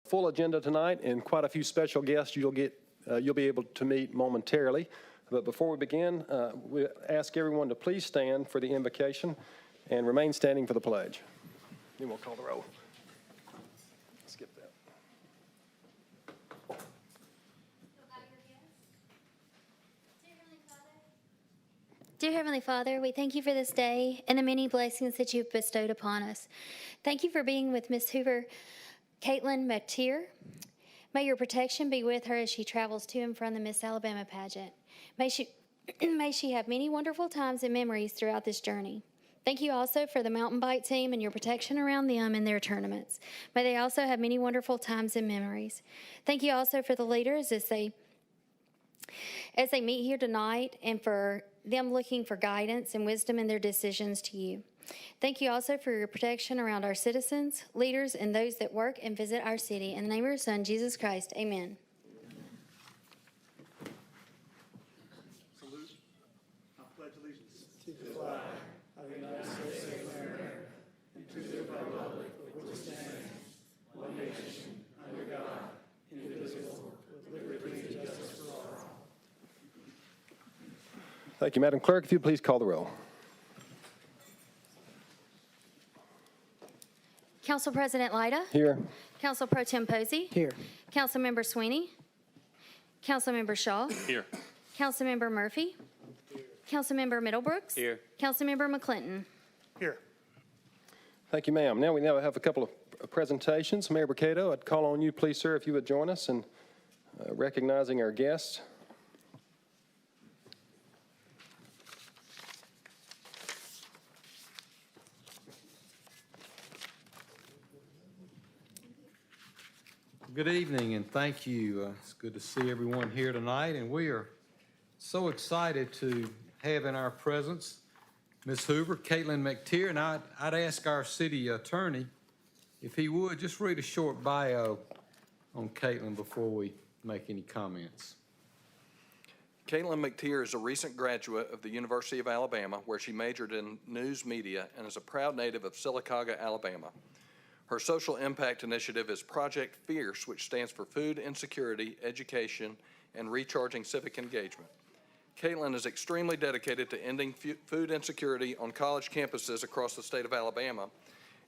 full agenda tonight and quite a few special guests you'll be able to meet momentarily. But before we begin, we ask everyone to please stand for the invocation and remain standing for the pledge. Then we'll call the roll. Skip that. Dear Heavenly Father, we thank you for this day and the many blessings that you've bestowed upon us. Thank you for being with Miss Hoover, Caitlin McTeer. May your protection be with her as she travels to and from the Miss Alabama pageant. May she have many wonderful times and memories throughout this journey. Thank you also for the mountain bike team and your protection around them in their tournaments. May they also have many wonderful times and memories. Thank you also for the leaders as they meet here tonight and for them looking for guidance and wisdom in their decisions to you. Thank you also for your protection around our citizens, leaders, and those that work and visit our city. In the name of your Son, Jesus Christ, amen. Salute. I pledge allegiance to the flag of the United States of America and to the republic for which it stands, one nation, under God, indivisible, with liberty and justice for all. Thank you, Madam Clerk. If you please call the roll. Council President Lyda. Here. Council Pro Tem Posey. Here. Councilmember Sweeney. Councilmember Shaw. Here. Councilmember Murphy. Here. Councilmember Middlebrooks. Here. Councilmember McClinton. Here. Thank you, ma'am. Now we have a couple of presentations. Mayor Mercado, I'd call on you, please, sir, if you would join us in recognizing our guests. Good evening and thank you. It's good to see everyone here tonight, and we are so excited to have in our presence Ms. Hoover, Caitlin McTeer, and I'd ask our city attorney if he would just read a short bio on Caitlin before we make any comments. Caitlin McTeer is a recent graduate of the University of Alabama, where she majored in news media and is a proud native of Sylacauga, Alabama. Her social impact initiative is Project Fierce, which stands for Food Insecurity, Education, and Recharging Civic Engagement. Caitlin is extremely dedicated to ending food insecurity on college campuses across the state of Alabama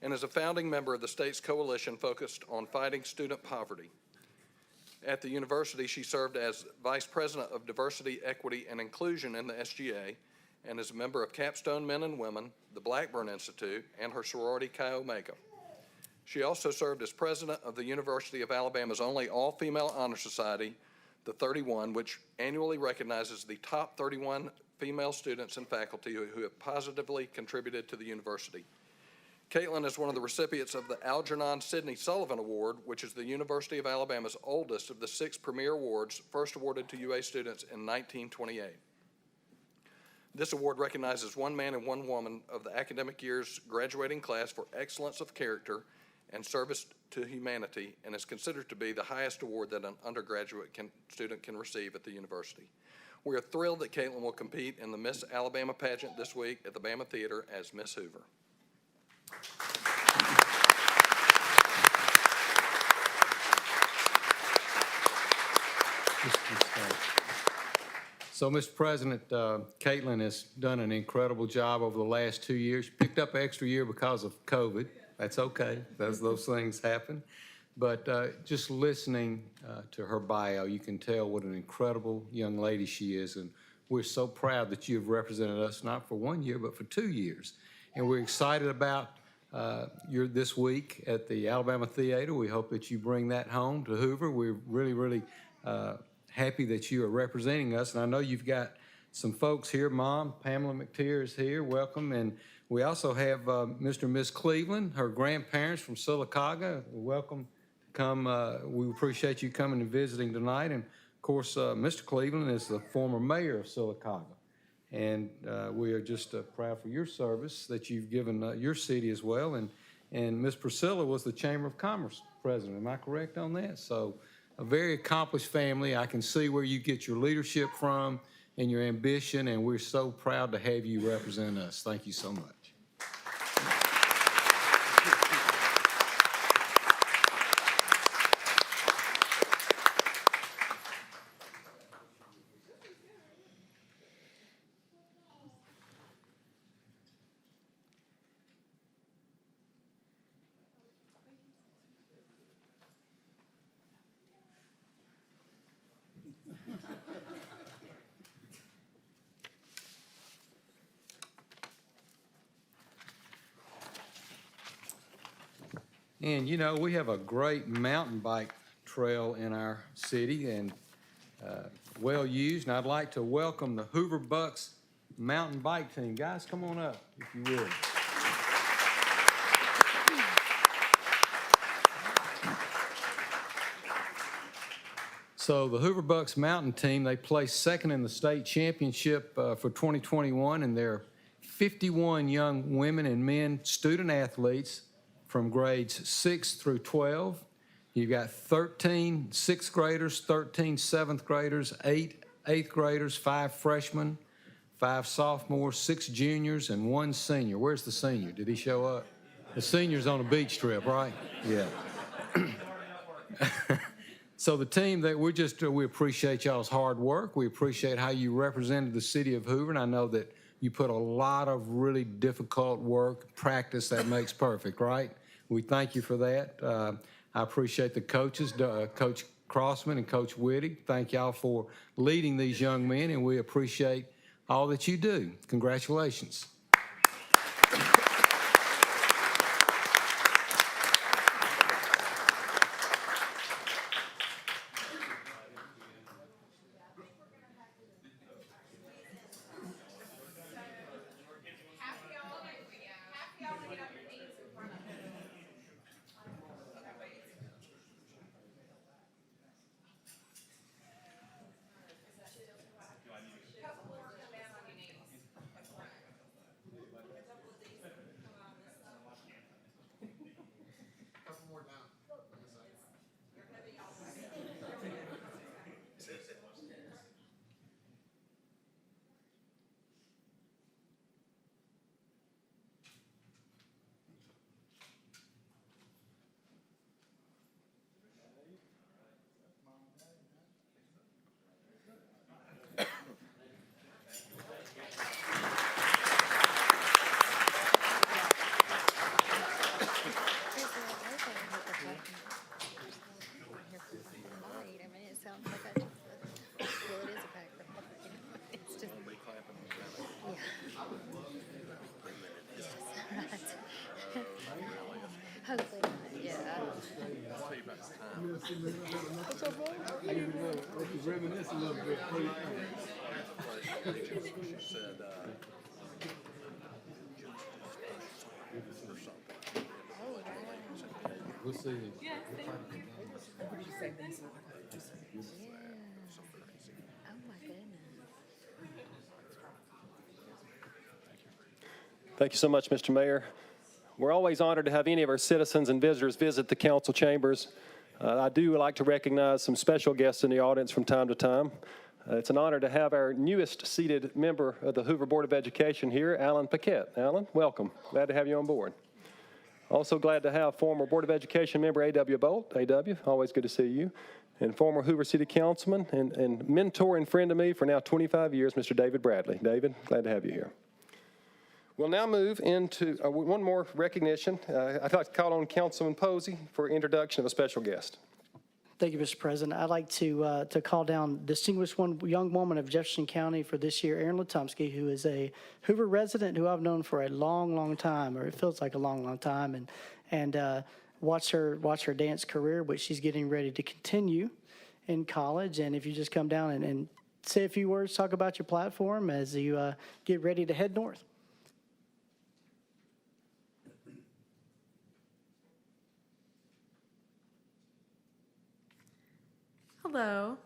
and is a founding member of the state's coalition focused on fighting student poverty. At the university, she served as Vice President of Diversity, Equity, and Inclusion in the SGA and is a member of Capstone Men and Women, the Blackburn Institute, and her sorority Chi Omega. She also served as president of the University of Alabama's only all-female honor society, the 31, which annually recognizes the top 31 female students and faculty who have positively contributed to the university. Caitlin is one of the recipients of the Algernon Sidney Sullivan Award, which is the University of Alabama's oldest of the 6 premier awards first awarded to UA students in 1928. This award recognizes one man and one woman of the academic year's graduating class for excellence of character and service to humanity, and is considered to be the highest award that an undergraduate student can receive at the university. We are thrilled that Caitlin will compete in the Miss Alabama pageant this week at the Bama Theater as Miss Hoover. So, Mr. President, Caitlin has done an incredible job over the last 2 years. Picked up an extra year because of COVID. That's okay. Those things happen. But just listening to her bio, you can tell what an incredible young lady she is. And we're so proud that you have represented us not for 1 year, but for 2 years. And we're excited about your this week at the Alabama Theater. We hope that you bring that home to Hoover. We're really, really happy that you are representing us. And I know you've got some folks here. Mom, Pamela McTeer is here. Welcome. And we also have Mr. and Miss Cleveland, her grandparents from Sylacauga. Welcome to come. We appreciate you coming and visiting tonight. And of course, Mr. Cleveland is the former mayor of Sylacauga. And we are just proud for your service that you've given your city as well. And Miss Priscilla was the Chamber of Commerce president. Am I correct on that? So a very accomplished family. I can see where you get your leadership from and your ambition, and we're so proud to have you represent us. Thank you so much. And you know, we have a great mountain bike trail in our city and well used. And I'd like to welcome the Hoover Bucks mountain bike team. Guys, come on up if you would. So the Hoover Bucks mountain team, they placed second in the state championship for 2021, and they're 51 young women and men student athletes from grades 6 through 12. You've got 13 sixth graders, 13 seventh graders, 8 eighth graders, 5 freshmen, 5 sophomores, 6 juniors, and 1 senior. Where's the senior? Did he show up? The senior's on a beach trip, right? Yeah. So the team that we appreciate y'all's hard work. We appreciate how you represented the city of Hoover, and I know that you put a lot of really difficult work, practice that makes perfect, right? We thank you for that. I appreciate the coaches, Coach Crossman and Coach Whitty. Thank y'all for leading these young men, and we appreciate all that you do. Congratulations. Hopefully not, yeah. I can reminisce a little bit. We'll see you. Oh, my goodness. Thank you so much, Mr. Mayor. We're always honored to have any of our citizens and visitors visit the council chambers. I do like to recognize some special guests in the audience from time to time. It's an honor to have our newest seated member of the Hoover Board of Education here, Alan Paquette. Alan, welcome. Glad to have you on board. Also glad to have former Board of Education member A.W. Bolt. A.W., always good to see you. And former Hoover City Councilman and mentor and friend of me for now 25 years, Mr. David Bradley. David, glad to have you here. We'll now move into one more recognition. I'd like to call on Councilman Posey for introduction of a special guest. Thank you, Mr. President. I'd like to call down distinguished young woman of Jefferson County for this year, Erin Letomsky, who is a Hoover resident who I've known for a long, long time, or it feels like a long, long time, and watch her dance career, which she's getting ready to continue in college. And if you just come down and say a few words, talk about your platform as you get ready to head north. Hello,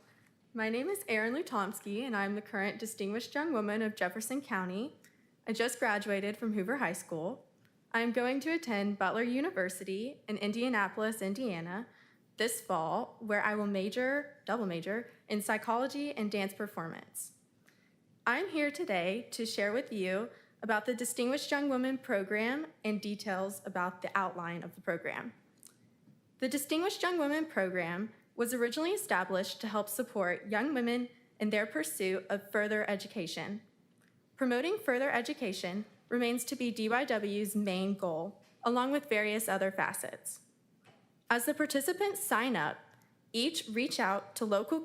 my name is Erin Lutomsky, and I'm the current Distinguished Young Woman of Jefferson County. I just graduated from Hoover High School. I am going to attend Butler University in Indianapolis, Indiana, this fall, where I will double major, in psychology and dance performance. I'm here today to share with you about the Distinguished Young Woman program and details about the outline of the program. The Distinguished Young Women program was originally established to help support young women in their pursuit of further education. Promoting further education remains to be DYW's main goal, along with various other facets. As the participants sign up, each reach out to local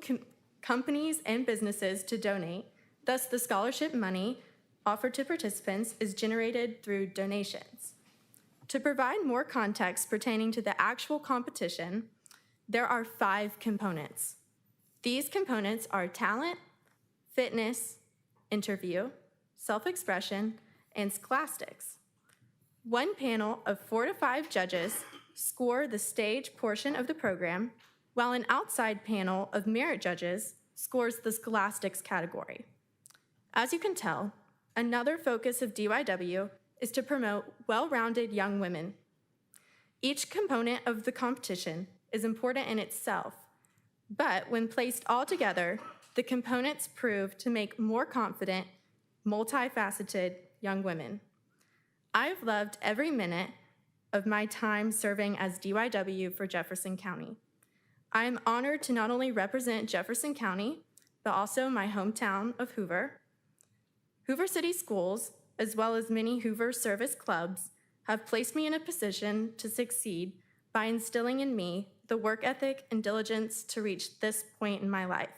companies, and businesses to donate. Thus, the scholarship money offered to participants is generated through donations. To provide more context pertaining to the actual competition, there are 5 components. These components are talent, fitness, interview, self-expression, and scholastics. One panel of 4 to 5 judges score the stage portion of the program, while an outside panel of merit judges scores the scholastics category. As you can tell, another focus of DYW is to promote well-rounded young women. Each component of the competition is important in itself, but when placed all together, the components prove to make more confident, multifaceted young women. I've loved every minute of my time serving as DYW for Jefferson County. I am honored to not only represent Jefferson County, but also my hometown of Hoover. Hoover City Schools, as well as many Hoover service clubs, have placed me in a position to succeed by instilling in me the work ethic and diligence to reach this point in my life.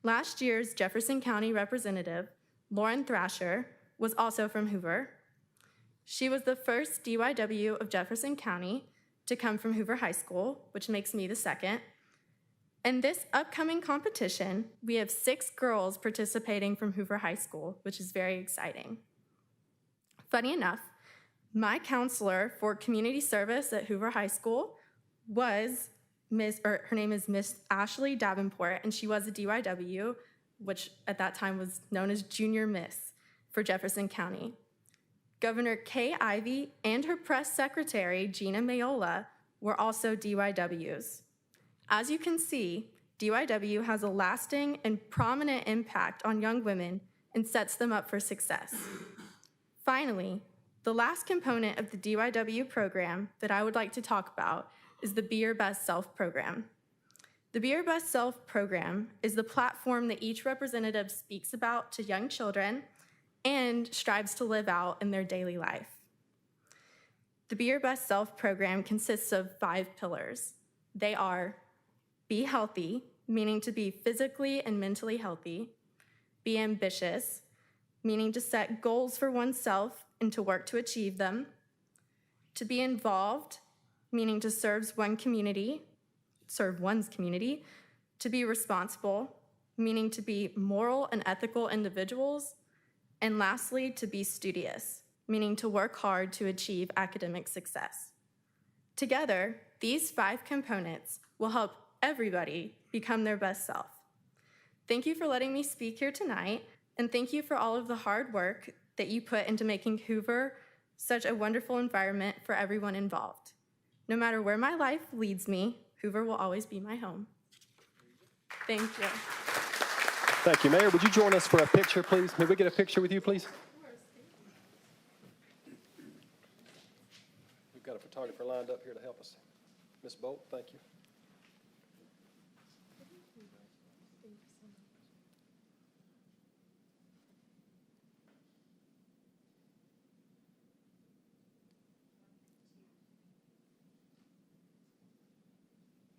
Last year's Jefferson County representative, Lauren Thrasher, was also from Hoover. She was the first DYW of Jefferson County to come from Hoover High School, which makes me the second. In this upcoming competition, we have 6 girls participating from Hoover High School, which is very exciting. Funny enough, my counselor for community service at Hoover High School was her name is Miss Ashley Davenport, and she was a DYW, which at that time was known as Junior Miss for Jefferson County. Governor Kay Ivey and her press secretary, Gina Mayola, were also DYWs. As you can see, DYW has a lasting and prominent impact on young women and sets them up for success. Finally, the last component of the DYW program that I would like to talk about is the Be Your Best Self program. The Be Your Best Self program is the platform that each representative speaks about to young children and strives to live out in their daily life. The Be Your Best Self program consists of 5 pillars. They are: be healthy, meaning to be physically and mentally healthy; be ambitious, meaning to set goals for oneself and to work to achieve them; to be involved, meaning to serve one's community; to be responsible, meaning to be moral and ethical individuals; and lastly, to be studious, meaning to work hard to achieve academic success. Together, these 5 components will help everybody become their best self. Thank you for letting me speak here tonight, and thank you for all of the hard work that you put into making Hoover such a wonderful environment for everyone involved. No matter where my life leads me, Hoover will always be my home. Thank you. Thank you, Mayor. Would you join us for a picture, please? May we get a picture with you, please? We've got a photographer lined up here to help us. Ms. Bolt, thank you.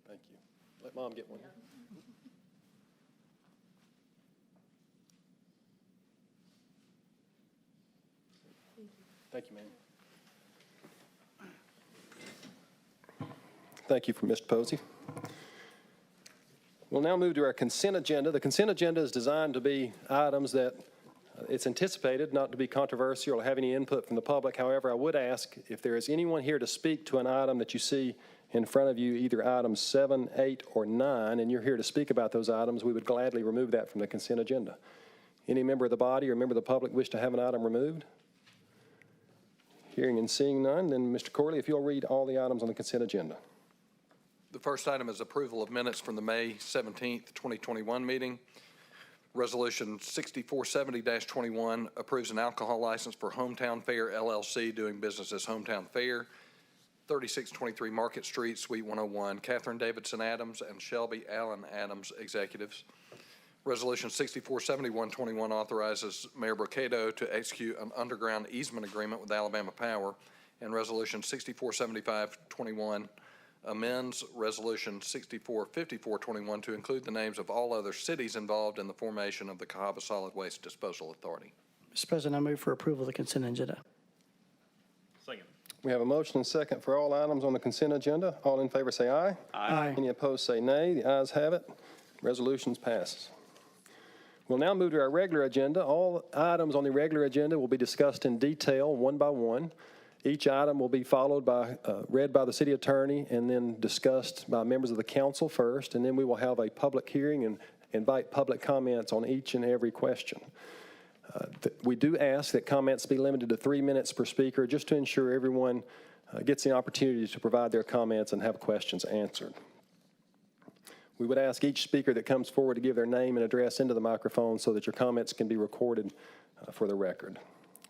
Thank you. Let Mom get one. Thank you, ma'am. Thank you for Mr. Posey. We'll now move to our consent agenda. The consent agenda is designed to be items that it's anticipated not to be controversial or have any input from the public. However, I would ask if there is anyone here to speak to an item that you see in front of you, either items 7, 8, or 9, and you're here to speak about those items, we would gladly remove that from the consent agenda. Any member of the body or member of the public wish to have an item removed? Hearing and seeing none, then Mr. Corley, if you'll read all the items on the consent agenda. The first item is approval of minutes from the May 17th, 2021 meeting. Resolution 6470-21 approves an alcohol license for Hometown Fair LLC doing business as Hometown Fair, 3623 Market Street, Suite 101, Catherine Davidson Adams and Shelby Allen Adams, executives. Resolution 6471-21 authorizes Mayor Brocato to execute an underground easement agreement with Alabama Power, and Resolution 6475-21 amends Resolution 645421 to include the names of all other cities involved in the formation of the Cahaba Solid Waste Disposal Authority. Mr. President, I move for approval of the consent agenda. Second. We have a motion and second for all items on the consent agenda. All in favor say aye. Aye. Any opposed say nay. The ayes have it. Resolutions passes. We'll now move to our regular agenda. All items on the regular agenda will be discussed in detail, one by one. Each item will be followed by, read by the city attorney and then discussed by members of the council first, and then we will have a public hearing and invite public comments on each and every question. We do ask that comments be limited to 3 minutes per speaker, just to ensure everyone gets the opportunity to provide their comments and have questions answered. We would ask each speaker that comes forward to give their name and address into the microphone so that your comments can be recorded for the record.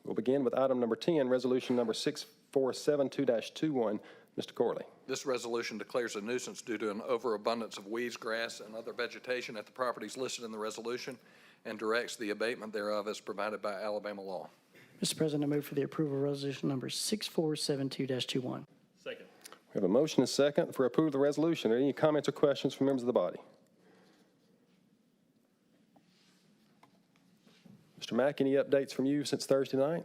We'll begin with item number 10, resolution number 6472-21. Mr. Corley. This resolution declares a nuisance due to an overabundance of weeds, grass, and other vegetation at the properties listed in the resolution and directs the abatement thereof as provided by Alabama law. Mr. President, I move for the approval of resolution number 6472-21. Second. We have a motion and a second for approval of the resolution. Are there any comments or questions from members of the body? Mr. Mack, any updates from you since Thursday night?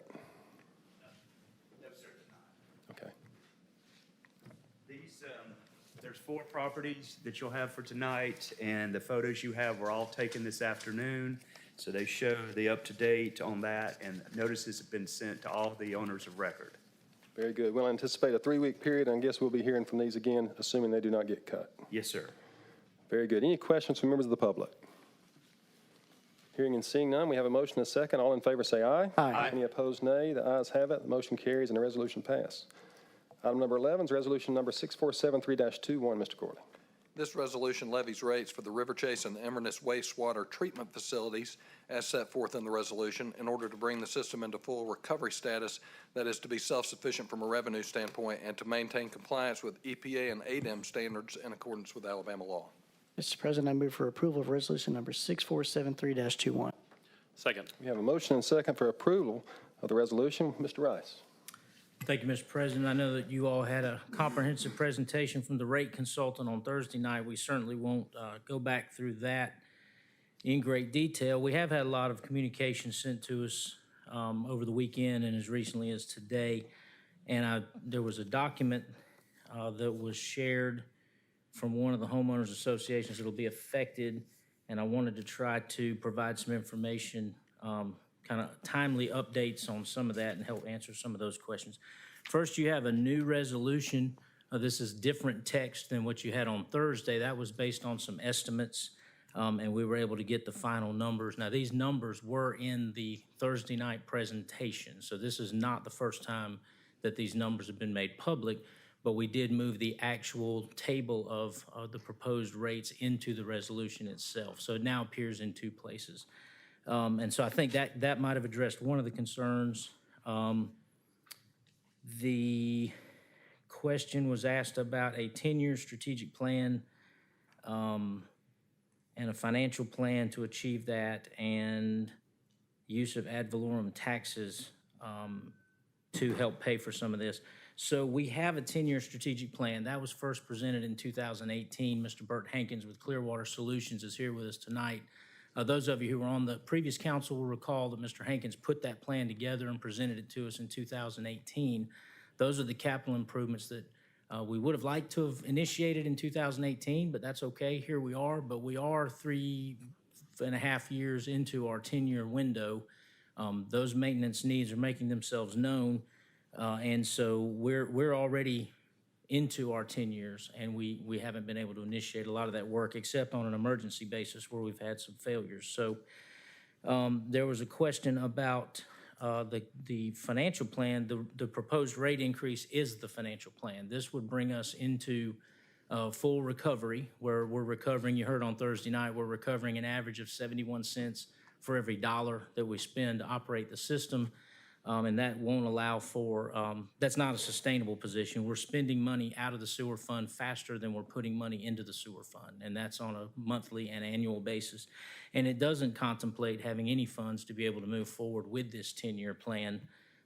No, sir, not. Okay. These, there's 4 properties that you'll have for tonight, and the photos you have were all taken this afternoon. So they show the up-to-date on that, and notices have been sent to all the owners of record. Very good. We'll anticipate a 3-week period, and I guess we'll be hearing from these again, assuming they do not get cut. Yes, sir. Very good. Any questions from members of the public? Hearing and seeing none, we have a motion and a second. All in favor say aye. Aye. Any opposed, nay. The ayes have it. The motion carries and the resolution pass. Item number 11 is resolution number 6473-21. Mr. Corley. This resolution levies rates for the River Chase and Inverness wastewater treatment facilities as set forth in the resolution in order to bring the system into full recovery status, that is to be self-sufficient from a revenue standpoint and to maintain compliance with EPA and ADEM standards in accordance with Alabama law. Mr. President, I move for approval of resolution number 6473-21. Second. We have a motion and a second for approval of the resolution. Mr. Rice. Thank you, Mr. President. I know that you all had a comprehensive presentation from the rate consultant on Thursday night. We certainly won't go back through that in great detail. We have had a lot of communication sent to us over the weekend and as recently as today. And there was a document that was shared from one of the homeowners associations that will be affected, and I wanted to try to provide some information, kind of timely updates on some of that and help answer some of those questions. First, you have a new resolution. This is different text than what you had on Thursday. That was based on some estimates, and we were able to get the final numbers. Now, these numbers were in the Thursday night presentation, so this is not the first time that these numbers have been made public, but we did move the actual table of the proposed rates into the resolution itself. So it now appears in 2 places. And so I think that might have addressed one of the concerns. The question was asked about a 10-year strategic plan and a financial plan to achieve that, and use of ad valorem taxes to help pay for some of this. So we have a 10-year strategic plan. That was first presented in 2018. Mr. Burt Hankins with Clearwater Solutions is here with us tonight. Those of you who were on the previous council will recall that Mr. Hankins put that plan together and presented it to us in 2018. Those are the capital improvements that we would have liked to have initiated in 2018, but that's okay. Here we are, but we are 3.5 years into our 10-year window. Those maintenance needs are making themselves known. And so we're already into our 10 years, and we haven't been able to initiate a lot of that work except on an emergency basis where we've had some failures. So there was a question about the financial plan. The proposed rate increase is the financial plan. This would bring us into full recovery, where we're recovering, you heard on Thursday night, we're recovering an average of 71 cents for every dollar that we spend to operate the system. And that won't allow for, that's not a sustainable position. We're spending money out of the sewer fund faster than we're putting money into the sewer fund, and that's on a monthly and annual basis. And it doesn't contemplate having any funds to be able to move forward with this 10-year plan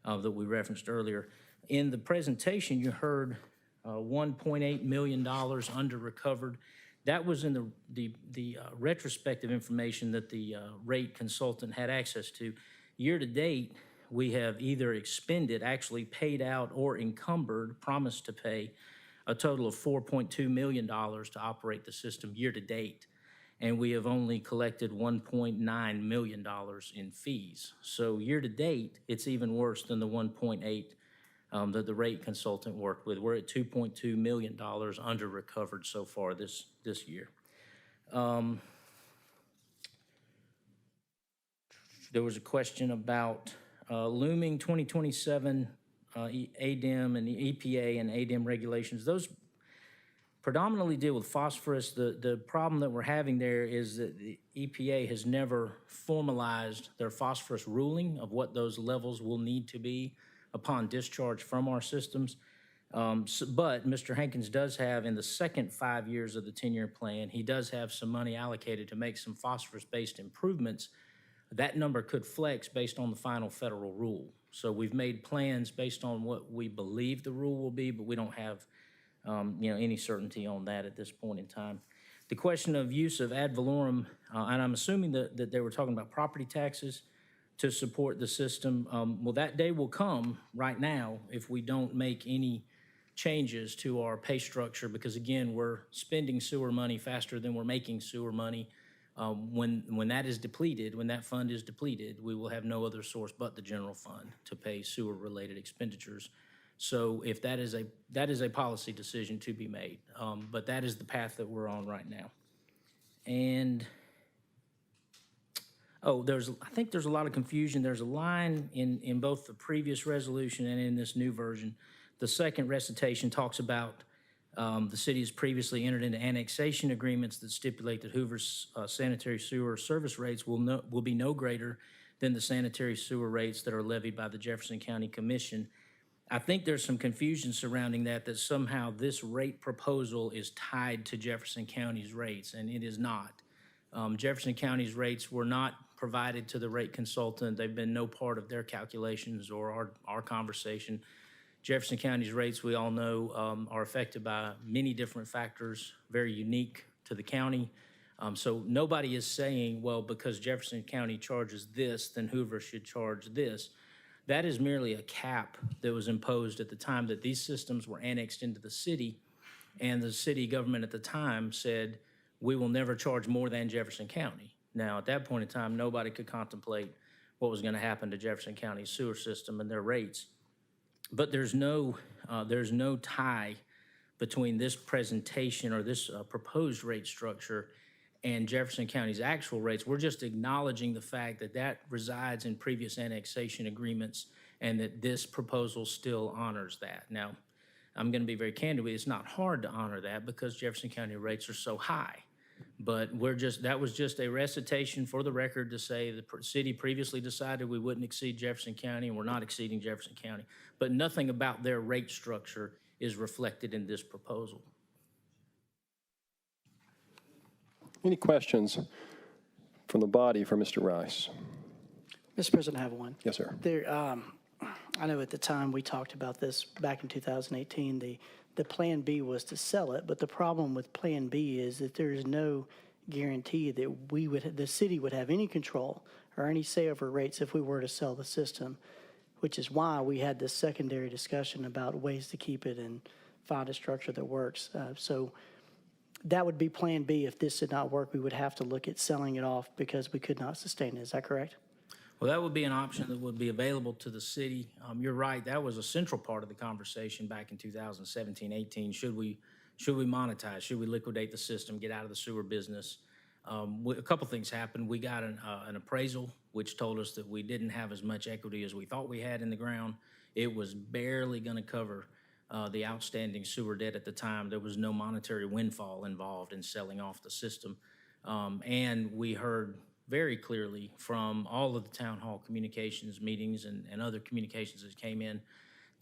that we referenced earlier. In the presentation, you heard $1.8 million under recovered. That was in the retrospective information that the rate consultant had access to. Year to date, we have either expended, actually paid out, or encumbered, promised to pay a total of $4.2 million to operate the system year to date. And we have only collected $1.9 million in fees. So year to date, it's even worse than the 1.8 that the rate consultant worked with. We're at $2.2 million under recovered so far this year. There was a question about looming 2027 ADEM and the EPA and ADEM regulations. Those predominantly deal with phosphorus. The problem that we're having there is that the EPA has never formalized their phosphorus ruling of what those levels will need to be upon discharge from our systems. But Mr. Hankins does have, in the second 5 years of the 10-year plan, he does have some money allocated to make some phosphorus-based improvements. That number could flex based on the final federal rule. So we've made plans based on what we believe the rule will be, but we don't have any certainty on that at this point in time. The question of use of ad valorem, and I'm assuming that they were talking about property taxes to support the system. Well, that day will come right now if we don't make any changes to our pay structure, because again, we're spending sewer money faster than we're making sewer money. When that is depleted, when that fund is depleted, we will have no other source but the general fund to pay sewer-related expenditures. So if that is a policy decision to be made, but that is the path that we're on right now. And I think there's a lot of confusion. There's a line in both the previous resolution and in this new version. The second recitation talks about the city has previously entered into annexation agreements that stipulate that Hoover's sanitary sewer service rates will be no greater than the sanitary sewer rates that are levied by the Jefferson County Commission. I think there's some confusion surrounding that somehow this rate proposal is tied to Jefferson County's rates, and it is not. Jefferson County's rates were not provided to the rate consultant. They've been no part of their calculations or our conversation. Jefferson County's rates, we all know, are affected by many different factors, very unique to the county. So nobody is saying, well, because Jefferson County charges this, then Hoover should charge this. That is merely a cap that was imposed at the time that these systems were annexed into the city, and the city government at the time said, we will never charge more than Jefferson County. Now, at that point in time, nobody could contemplate what was going to happen to Jefferson County's sewer system and their rates. But there's no tie between this presentation or this proposed rate structure and Jefferson County's actual rates. We're just acknowledging the fact that that resides in previous annexation agreements and that this proposal still honors that. Now, I'm going to be very candid with you. It's not hard to honor that because Jefferson County rates are so high. But that was just a recitation for the record to say the city previously decided we wouldn't exceed Jefferson County, and we're not exceeding Jefferson County. But nothing about their rate structure is reflected in this proposal. Any questions from the body for Mr. Rice? Mr. President, I have one. Yes, sir. I know at the time we talked about this back in 2018, the plan B was to sell it, but the problem with plan B is that there is no guarantee that the city would have any control or any say over rates if we were to sell the system, which is why we had this secondary discussion about ways to keep it and find a structure that works. So that would be plan B. If this did not work, we would have to look at selling it off because we could not sustain it. Is that correct? Well, that would be an option that would be available to the city. You're right, that was a central part of the conversation back in 2017-18. Should we monetize? Should we liquidate the system, get out of the sewer business? A couple things happened. We got an appraisal, which told us that we didn't have as much equity as we thought we had in the ground. It was barely going to cover the outstanding sewer debt at the time. There was no monetary windfall involved in selling off the system. And we heard very clearly from all of the town hall communications meetings and other communications that came in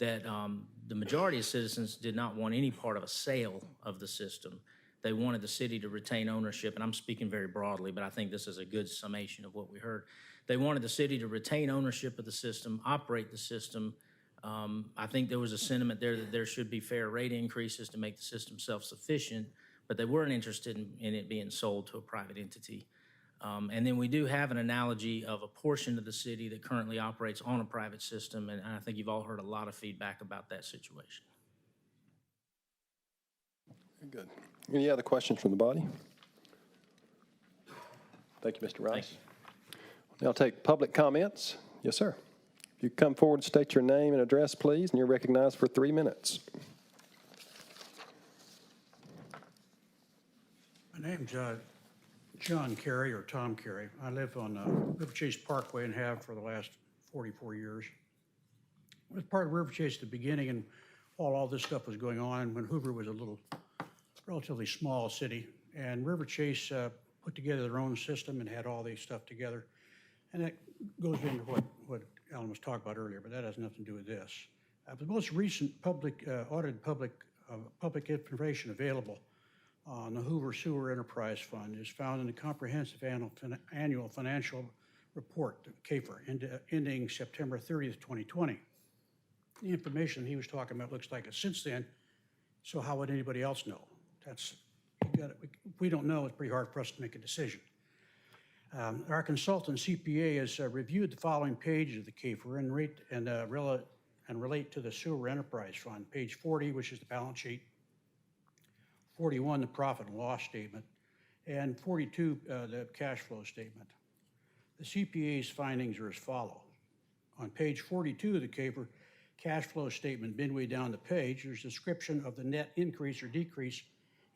that the majority of citizens did not want any part of a sale of the system. They wanted the city to retain ownership, and I'm speaking very broadly, but I think this is a good summation of what we heard. They wanted the city to retain ownership of the system, operate the system, I think there was a sentiment there that there should be fair rate increases to make the system self-sufficient, but they weren't interested in it being sold to a private entity. And then we do have an analogy of a portion of the city that currently operates on a private system, and I think you've all heard a lot of feedback about that situation. Good. Any other questions from the body? Thank you, Mr. Rice. Now I'll take public comments. Yes, sir. If you come forward, state your name and address, please, and you're recognized for 3 minutes. My name's John Carey, or Tom Carey. I live on River Chase Parkway and have for the last 44 years. I was part of River Chase at the beginning and while all this stuff was going on, when Hoover was a little, relatively small city. And River Chase put together their own system and had all these stuff together. And that goes into what Alan was talking about earlier, but that has nothing to do with this. The most recent audited public information available on the Hoover Sewer Enterprise Fund is found in the Comprehensive Annual Financial Report, CAFR, ending September 30th, 2020. The information he was talking about looks like it's since then, so how would anybody else know? If we don't know, it's pretty hard for us to make a decision. Our consultant CPA has reviewed the following pages of the CAFR and relate to the Sewer Enterprise Fund. Page 40, which is the balance sheet, 41, the profit and loss statement, and 42, the cash flow statement. The CPA's findings are as follow. On page 42 of the CAFR cash flow statement, midway down the page, there's a description of the net increase or decrease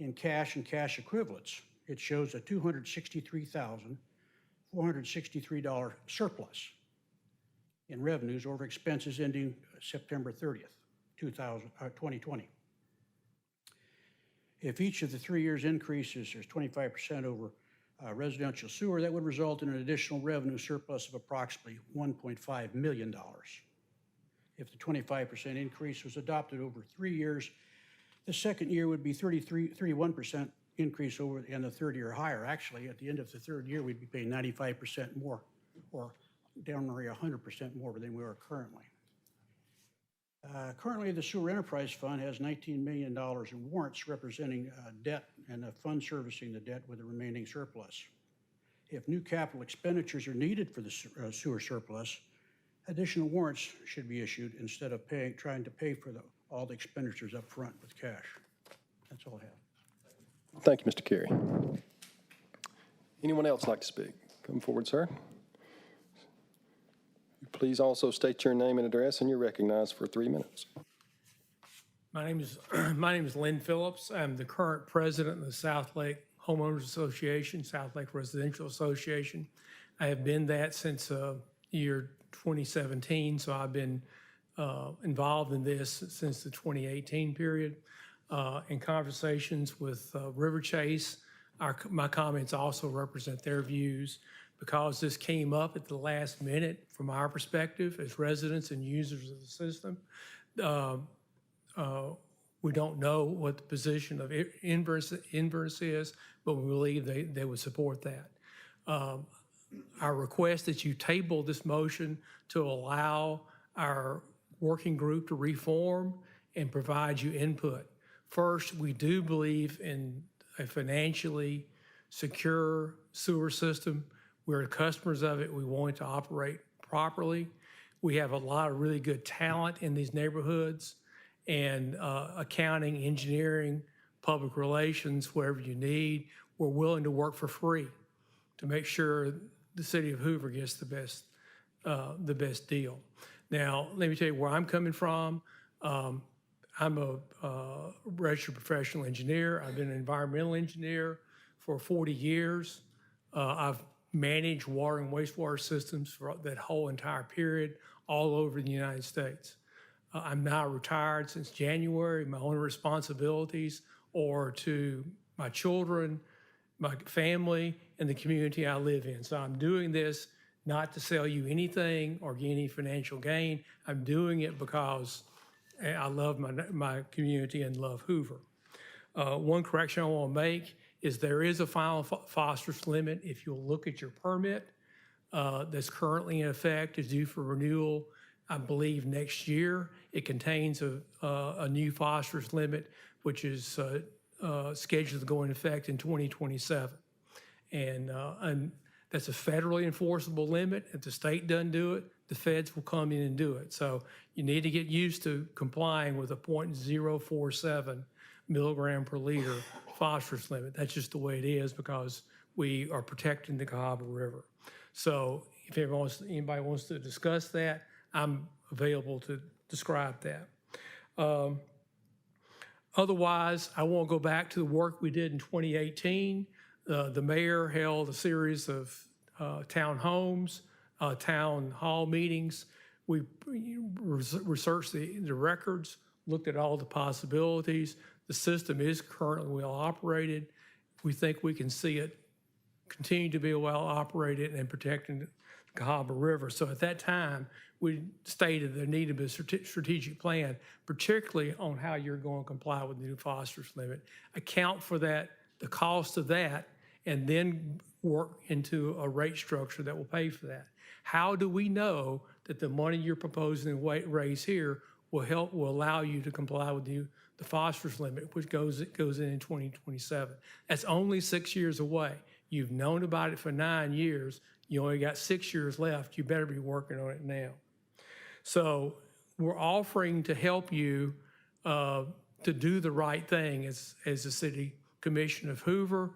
in cash and cash equivalents. It shows a $263,463 surplus in revenues over expenses ending September 30th, 2020. If each of the 3 years increases is 25% over residential sewer, that would result in an additional revenue surplus of approximately $1.5 million. If the 25% increase was adopted over 3 years, the second year would be 31% increase over, and the third year higher. Actually, at the end of the third year, we'd be paying 95% more, or down nearly 100% more than we are currently. Currently, the Sewer Enterprise Fund has $19 million in warrants representing debt and the fund servicing the debt with the remaining surplus. If new capital expenditures are needed for the sewer surplus, additional warrants should be issued instead of trying to pay for all the expenditures up front with cash. That's all I have. Thank you, Mr. Carey. Anyone else like to speak? Come forward, sir. Please also state your name and address, and you're recognized for 3 minutes. My name is Lynn Phillips. I'm the current president of the South Lake Homeowners Association, South Lake Residential Association. I have been that since year 2017, so I've been involved in this since the 2018 period. In conversations with River Chase, my comments also represent their views. Because this came up at the last minute from our perspective as residents and users of the system, we don't know what the position of inverse is, but we believe they would support that. Our request that you table this motion to allow our working group to reform and provide you input. First, we do believe in a financially secure sewer system. We're customers of it. We want it to operate properly. We have a lot of really good talent in these neighborhoods, and accounting, engineering, public relations, wherever you need. We're willing to work for free to make sure the city of Hoover gets the best deal. Now, let me tell you where I'm coming from. I'm a registered professional engineer. I've been an environmental engineer for 40 years. I've managed water and wastewater systems for that whole entire period all over the United States. I'm now retired since January. My only responsibilities are to my children, my family, and the community I live in. So I'm doing this not to sell you anything or get any financial gain. I'm doing it because I love my community and love Hoover. One correction I want to make is there is a final phosphorus limit. If you'll look at your permit that's currently in effect, is due for renewal I believe next year. It contains a new phosphorus limit, which is scheduled to go into effect in 2027. And that's a federally enforceable limit. If the state doesn't do it, the feds will come in and do it. So you need to get used to complying with a 0.047 milligram per liter phosphorus limit. That's just the way it is because we are protecting the Cahaba River. So if anybody wants to discuss that, I'm available to describe that. Otherwise, I want to go back to the work we did in 2018. The mayor held a series of town hall meetings. We researched the records, looked at all the possibilities. The system is currently well operated. We think we can see it continue to be well operated and protecting the Cahaba River. So at that time, we stated there needed to be a strategic plan, particularly on how you're going to comply with the new phosphorus limit, account for that, the cost of that, and then work into a rate structure that will pay for that. How do we know that the money you're proposing to raise here will allow you to comply with the phosphorus limit, which goes in 2027? That's only 6 years away. You've known about it for 9 years. You only got 6 years left. You better be working on it now. So we're offering to help you to do the right thing as the City Commission of Hoover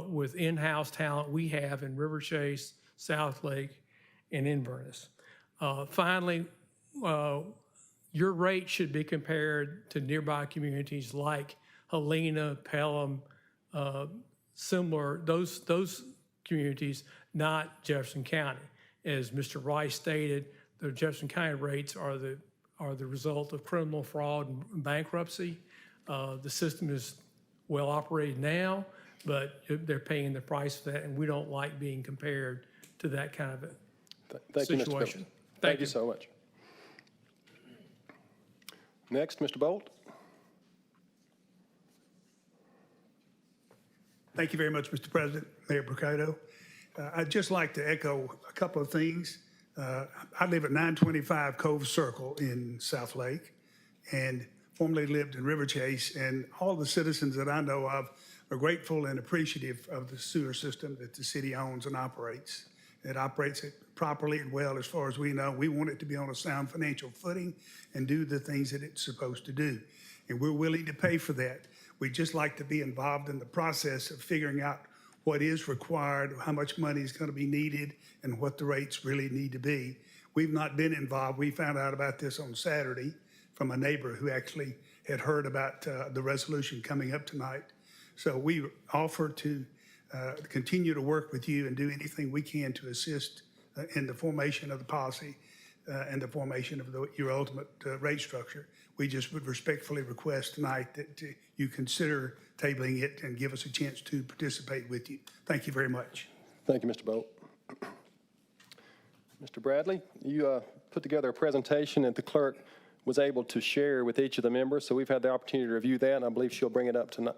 with in-house talent we have in River Chase, South Lake, and Inverness. Finally, your rate should be compared to nearby communities like Helena, Pelham, similar, those communities, not Jefferson County. As Mr. Rice stated, the Jefferson County rates are the result of criminal fraud and bankruptcy. The system is well operated now, but they're paying the price for that, and we don't like being compared to that kind of a Thank you, Mr. situation. Phillips. Thank you so much. Next, Mr. Bolt. Thank you very much, Mr. President, Mayor Bricado. I'd just like to echo a couple of things. I live at 925 Cove Circle in South Lake and formerly lived in River Chase, and all the citizens that I know of are grateful and appreciative of the sewer system that the city owns and operates. It operates it properly and well as far as we know. We want it to be on a sound financial footing and do the things that it's supposed to do. And we're willing to pay for that. We'd just like to be involved in the process of figuring out what is required, how much money is going to be needed, and what the rates really need to be. We've not been involved. We found out about this on Saturday from a neighbor who actually had heard about the resolution coming up tonight. So we offer to continue to work with you and do anything we can to assist in the formation of the policy and the formation of your ultimate rate structure. We just would respectfully request tonight that you consider tabling it and give us a chance to participate with you. Thank you very much. Thank you, Mr. Bolt. Mr. Bradley, you put together a presentation that the clerk was able to share with each of the members, so we've had the opportunity to review that, and I believe she'll bring it up tonight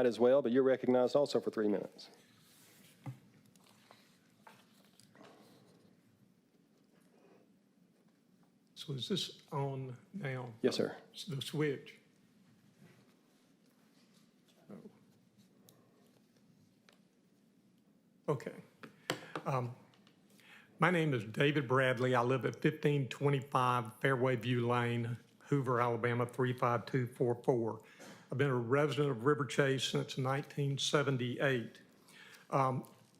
as well, but you're recognized also for 3 minutes. So is this on now? Yes, sir. The switch? Okay. My name is David Bradley. I live at 1525 Fairway View Lane, Hoover, Alabama 35244. I've been a resident of River Chase since 1978.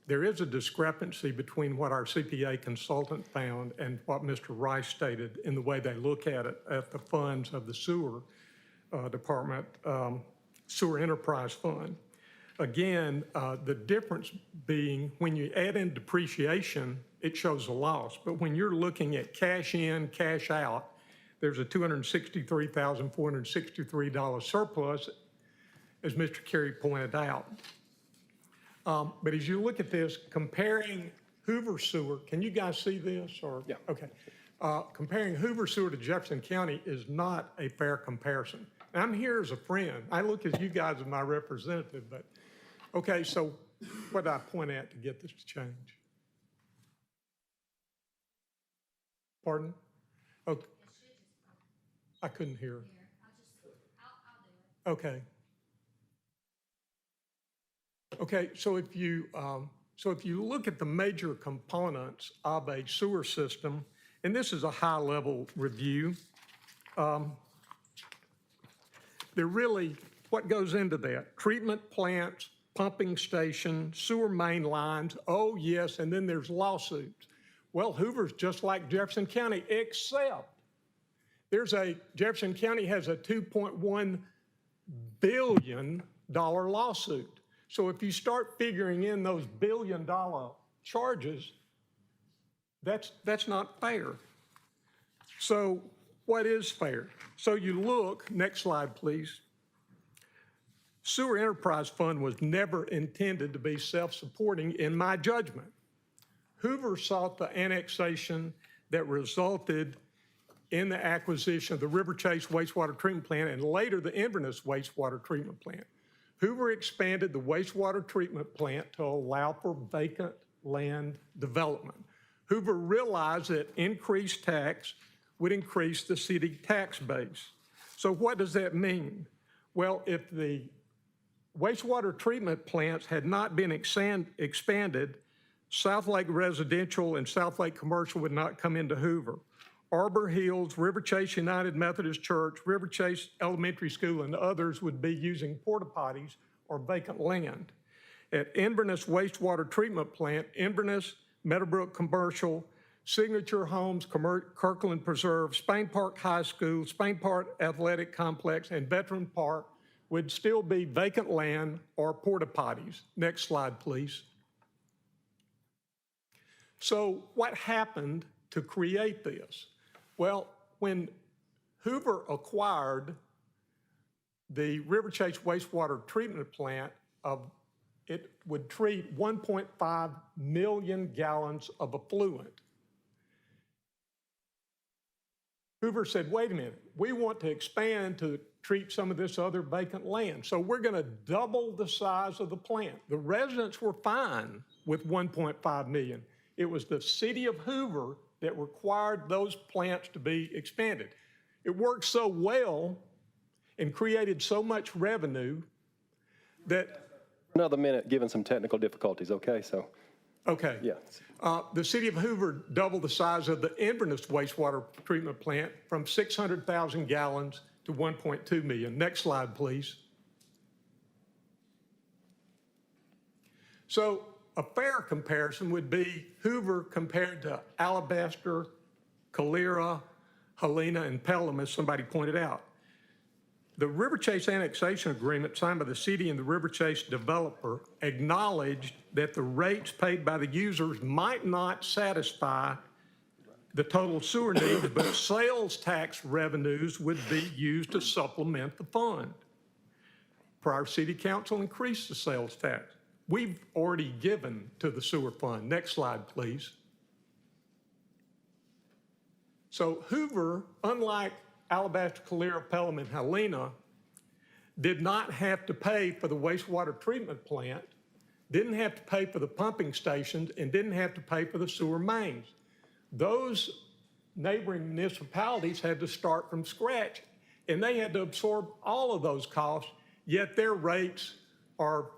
There is a discrepancy between what our CPA consultant found and what Mr. Rice stated in the way they look at it at the funds of the sewer department, sewer enterprise fund. Again, the difference being when you add in depreciation, it shows a loss. But when you're looking at cash in, cash out, there's a $263,463 surplus, as Mr. Carey pointed out. But as you look at this, comparing Hoover Sewer, can you guys see this? Or Yeah. Okay. Comparing Hoover Sewer to Jefferson County is not a fair comparison. And I'm here as a friend. I look at you guys as my representative, but okay, so what did I point at to get this to change? Pardon? Oh, I couldn't hear. Okay. Okay, so if you look at the major components of a sewer system, and this is a high-level review, they're really, what goes into that? Treatment plants, pumping station, sewer main lines, oh yes, and then there's lawsuits. Well, Hoover's just like Jefferson County, except Jefferson County has a $2.1 billion lawsuit. So if you start figuring in those billion-dollar charges, that's not fair. So what is fair? So you look, next slide, please. Sewer Enterprise Fund was never intended to be self-supporting in my judgment. Hoover sought the annexation that resulted in the acquisition of the River Chase wastewater treatment plant and later the Inverness wastewater treatment plant. Hoover expanded the wastewater treatment plant to allow for vacant land development. Hoover realized that increased tax would increase the city tax base. So what does that mean? Well, if the wastewater treatment plants had not been expanded, South Lake Residential and South Lake Commercial would not come into Hoover. Arbor Hills, River Chase United Methodist Church, River Chase Elementary School, and others would be using porta potties or vacant land. At Inverness Wastewater Treatment Plant, Inverness, Meadowbrook Commercial, Signature Homes, Kirkland Preserve, Spain Park High School, Spain Park Athletic Complex, and Veteran Park would still be vacant land or porta potties. Next slide, please. So what happened to create this? Well, when Hoover acquired the River Chase wastewater treatment plant, it would treat 1.5 million gallons of effluent. Hoover said, wait a minute, we want to expand to treat some of this other vacant land. So we're going to double the size of the plant. The residents were fine with 1.5 million. It was the city of Hoover that required those plants to be expanded. It worked so well and created so much revenue that... Another minute, given some technical difficulties, okay? So, okay. yeah. The city of Hoover doubled the size of the Inverness wastewater treatment plant from 600,000 gallons to 1.2 million. Next slide, please. So a fair comparison would be Hoover compared to Alabaster, Calera, Helena, and Pelham, as somebody pointed out. The River Chase annexation agreement signed by the city and the River Chase developer acknowledged that the rates paid by the users might not satisfy the total sewer needs, but sales tax revenues would be used to supplement the fund. Prior city council increased the sales tax. We've already given to the sewer fund. Next slide, please. So Hoover, unlike Alabaster, Calera, Pelham, and Helena, did not have to pay for the wastewater treatment plant, didn't have to pay for the pumping stations, and didn't have to pay for the sewer mains. Those neighboring municipalities had to start from scratch, and they had to absorb all of those costs, yet their rates are,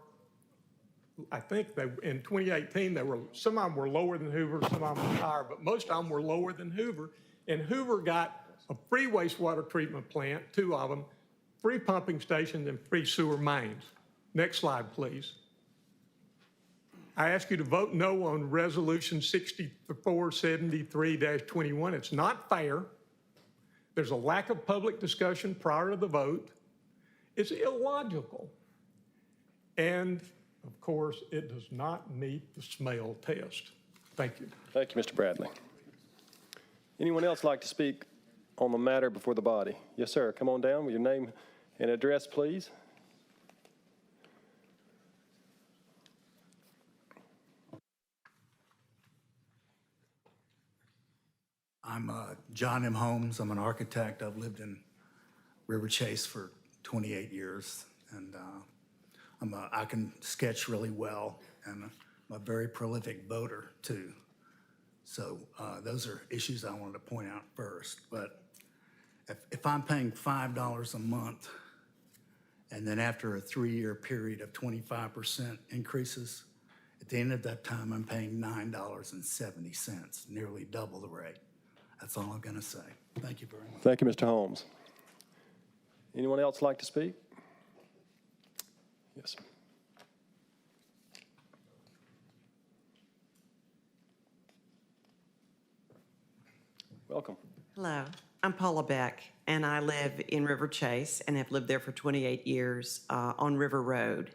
I think in 2018, some of them were lower than Hoover, some of them were higher, but most of them were lower than Hoover, and Hoover got a free wastewater treatment plant, 2 of them, free pumping stations, and free sewer mains. Next slide, please. I ask you to vote no on Resolution 6473-21. It's not fair. There's a lack of public discussion prior to the vote. It's illogical. And, of course, it does not meet the smell test. Thank you. Thank you, Mr. Bradley. Anyone else like to speak on the matter before the body? Yes, sir. Come on down with your name and address, please. I'm John M. Holmes. I'm an architect. I've lived in River Chase for 28 years, and I can sketch really well, and I'm a very prolific voter, too. So those are issues I wanted to point out first. But if I'm paying $5 a month, and then after a 3-year period of 25% increases, at the end of that time, I'm paying $9.70, nearly double the rate. That's all I'm going to say. Thank you very much. Thank you, Mr. Holmes. Anyone else like to speak? Yes, sir. Welcome. Hello, I'm Paula Beck, and I live in River Chase and have lived there for 28 years on River Road.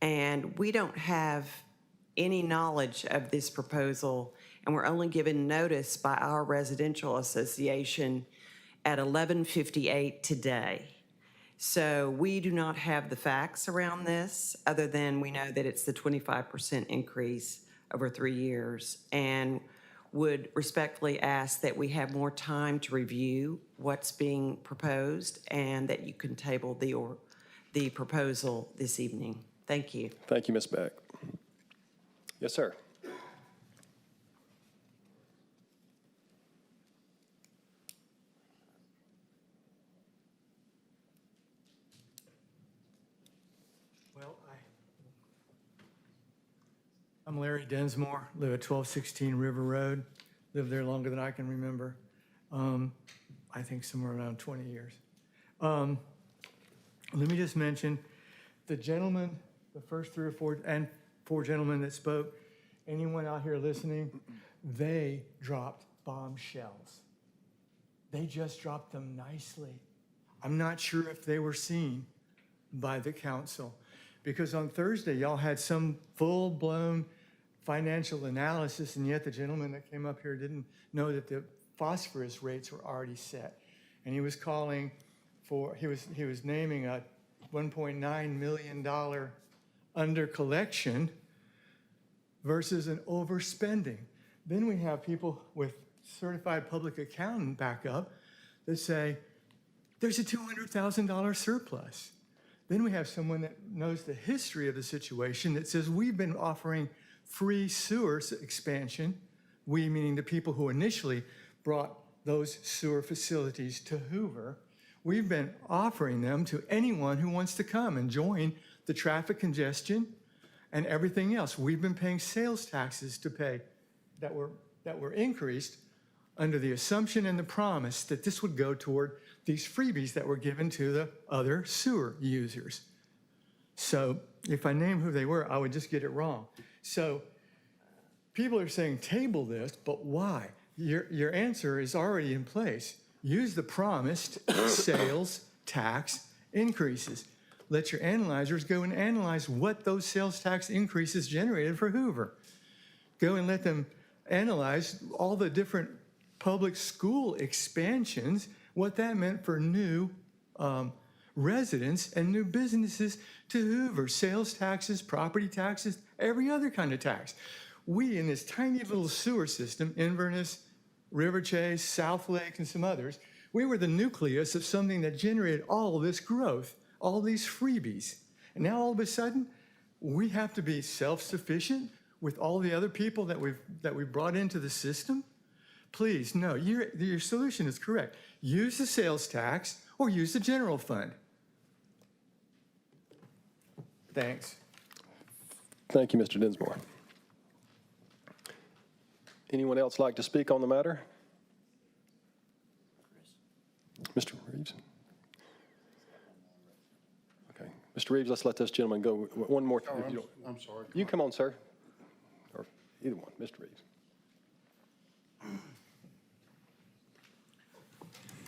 And we don't have any knowledge of this proposal, and we're only given notice by our residential association at 11:58 today. So we do not have the facts around this, other than we know that it's the 25% increase over 3 years, and would respectfully ask that we have more time to review what's being proposed and that you can table the proposal this evening. Thank you. Thank you, Ms. Beck. Yes, sir. Well, I'm Larry Densmore, live at 1216 River Road. Lived there longer than I can remember. I think somewhere around 20 years. Let me just mention the gentleman, the first 3 or 4, and 4 gentlemen that spoke, anyone out here listening, they dropped bombshells. They just dropped them nicely. I'm not sure if they were seen by the council, because on Thursday, y'all had some full-blown financial analysis, and yet the gentleman that came up here didn't know that the phosphorus rates were already set. And he was calling for, he was naming a $1.9 million under collection versus an overspending. Then we have people with certified public accountant backup that say, there's a $200,000 surplus. Then we have someone that knows the history of the situation that says we've been offering free sewer expansion, we meaning the people who initially brought those sewer facilities to Hoover. We've been offering them to anyone who wants to come and join the traffic congestion and everything else. We've been paying sales taxes to pay that were increased under the assumption and the promise that this would go toward these freebies that were given to the other sewer users. So if I name who they were, I would just get it wrong. So people are saying table this, but why? Your answer is already in place. Use the promised sales tax increases. Let your analyzers go and analyze what those sales tax increases generated for Hoover. Go and let them analyze all the different public school expansions, what that meant for new residents and new businesses to Hoover, sales taxes, property taxes, every other kind of tax. We, in this tiny little sewer system, Inverness, River Chase, South Lake, and some others, we were the nucleus of something that generated all this growth, all these freebies. And now all of a sudden, we have to be self-sufficient with all the other people that we've brought into the system? Please, no, your solution is correct. Use the sales tax or use the general fund. Thanks. Thank you, Mr. Dinsmore. Anyone else like to speak on the matter? Mr. Reeves? Okay. Mr. Reeves, let's let this gentleman go one more. I'm sorry. You come on, sir. Or either one, Mr. Reeves.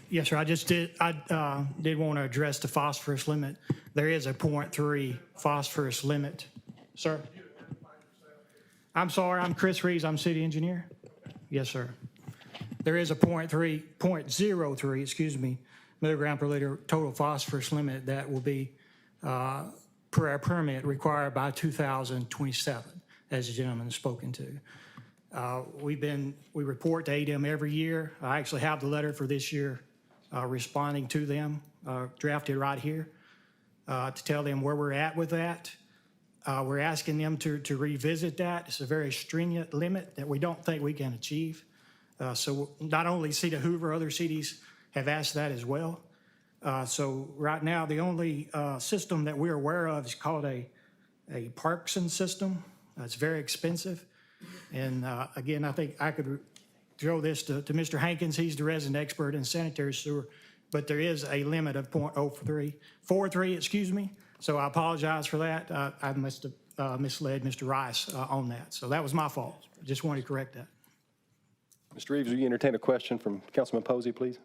Yes, sir. I did want to address the phosphorus limit. There is a 0.3 phosphorus limit. Sir? I'm sorry. I'm Chris Reeves. I'm city engineer. Yes, sir. There is a 0.03, excuse me, milligram per liter total phosphorus limit that will be per our permit required by 2027, as the gentleman has spoken to. We report to ADEM every year. I actually have the letter for this year responding to them, drafted right here, to tell them where we're at with that. We're asking them to revisit that. It's a very stringent limit that we don't think we can achieve. So not only City of Hoover, other cities have asked that as well. So right now, the only system that we're aware of is called a Parkinson system. It's very expensive. And again, I think I could throw this to Mr. Hankins. He's the resident expert in sanitary sewer. But there is a limit of 0.43, excuse me. So I apologize for that. I must have misled Mr. Rice on that. So that was my fault. Just wanted to correct that. Mr. Reeves, will you entertain a question from Councilman Posey, please?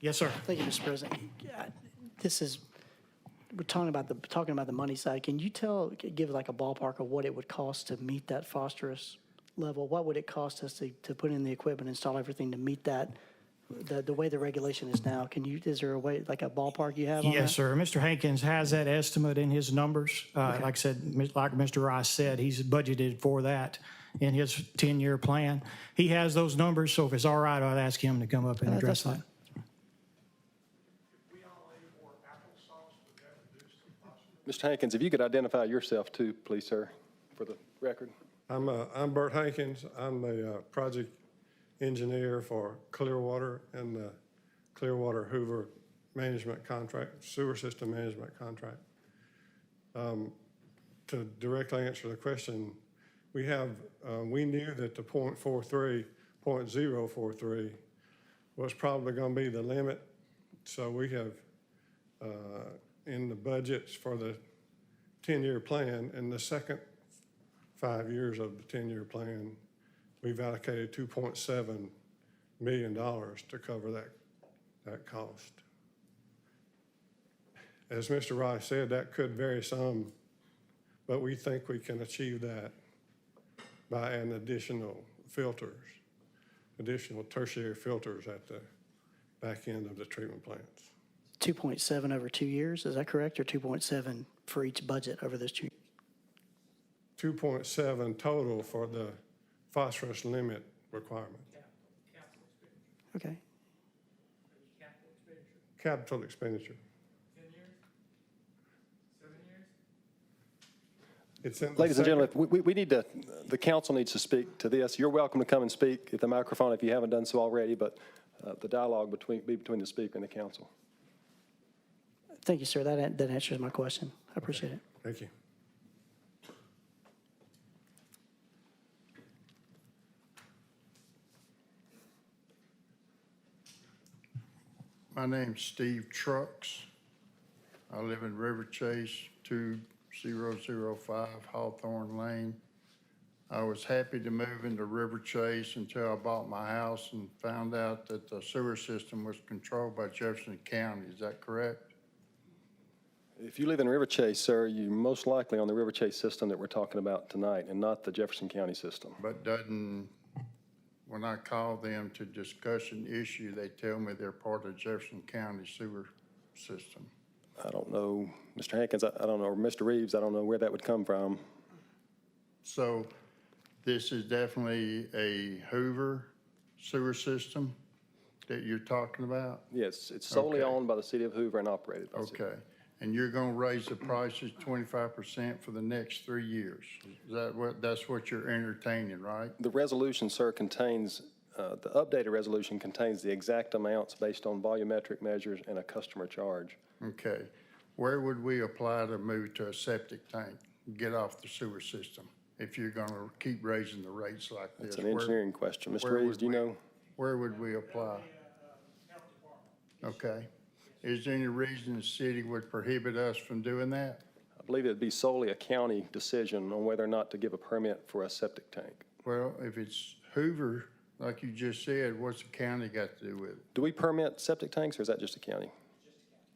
Yes, sir. Thank you, Mr. President. We're talking about the money side. Can you give like a ballpark of what it would cost to meet that phosphorus level? What would it cost us to put in the equipment, install everything to meet that? The way the regulation is now, is there a way, like a ballpark you have on that? Yes, sir. Mr. Hankins has that estimate in his numbers. Like I said, like Mr. Rice said, he's budgeted for that in his 10-year plan. He has those numbers, so if it's all right, I'd ask him to come up and address that. Mr. Hankins, if you could identify yourself too, please, sir, for the record. I'm Bert Hankins. I'm the project engineer for Clearwater and the Clearwater Hoover management contract, sewer system management contract. To directly answer the question, we knew that the 0.43 was probably going to be the limit. So we have, in the budgets for the 10-year plan, in the second 5 years of the 10-year plan, we've allocated $2.7 million to cover that cost. As Mr. Rice said, that could vary some, but we think we can achieve that by adding additional tertiary filters at the back end of the treatment plants. 2.7 over 2 years, is that correct, or 2.7 for each budget over those 2 years? 2.7 total for the phosphorus limit requirement. Okay. Capital expenditure. 10 years? 7 years? It's in Ladies and gentlemen, we need to, the council needs to speak to this. You're welcome to come and speak at the microphone if you haven't done so already, but the dialogue be between the speaker and the council. Thank you, sir. That answers my question. I appreciate it. Thank you. My name's Steve Trucks. I live in River Chase, 2005 Hawthorne Lane. I was happy to move into River Chase until I bought my house and found out that the sewer system was controlled by Jefferson County. Is that correct? If you live in River Chase, sir, you're most likely on the River Chase system that we're talking about tonight and not the Jefferson County system. But when I call them to discuss an issue, they tell me they're part of Jefferson County sewer system. I don't know, Mr. Hankins, I don't know, or Mr. Reeves, I don't know where that would come from. So this is definitely a Hoover sewer system that you're talking about? Yes, it's solely Okay. owned by the city of Hoover and operated by the city. Okay. And you're gonna raise the prices 25% for the next 3 years? That's what you're entertaining, right? The resolution, sir, contains, the updated resolution contains the exact amounts based on volumetric measures and a customer charge. Okay. Where would we apply to move to a septic tank, get off the sewer system, if you're gonna keep raising the rates like this? It's an engineering question. Mr. where Reeves, would do you we- know? Where would we apply? Okay. Is there any reason the city would prohibit us from doing that? I believe it'd be solely a county decision on whether or not to give a permit for a septic tank. Well, if it's Hoover, like you just said, what's the county got to do with it? Do we permit septic tanks, or is that just a county?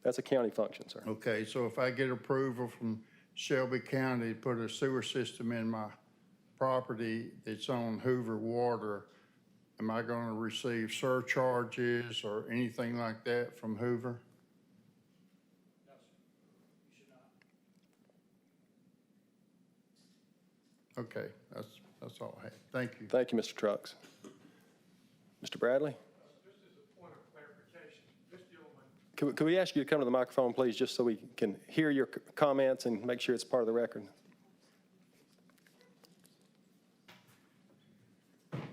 That's a county function, sir. Okay, so if I get approval from Shelby County to put a sewer system in my property that's on Hoover water, am I gonna receive surcharges or anything like that from Hoover? Okay, that's all I have. Thank you. Thank you, Mr. Trucks. Mr. Bradley? Just as a point of clarification, this gentleman. Could we ask you to come to the microphone, please, just so we can hear your comments and make sure it's part of the record?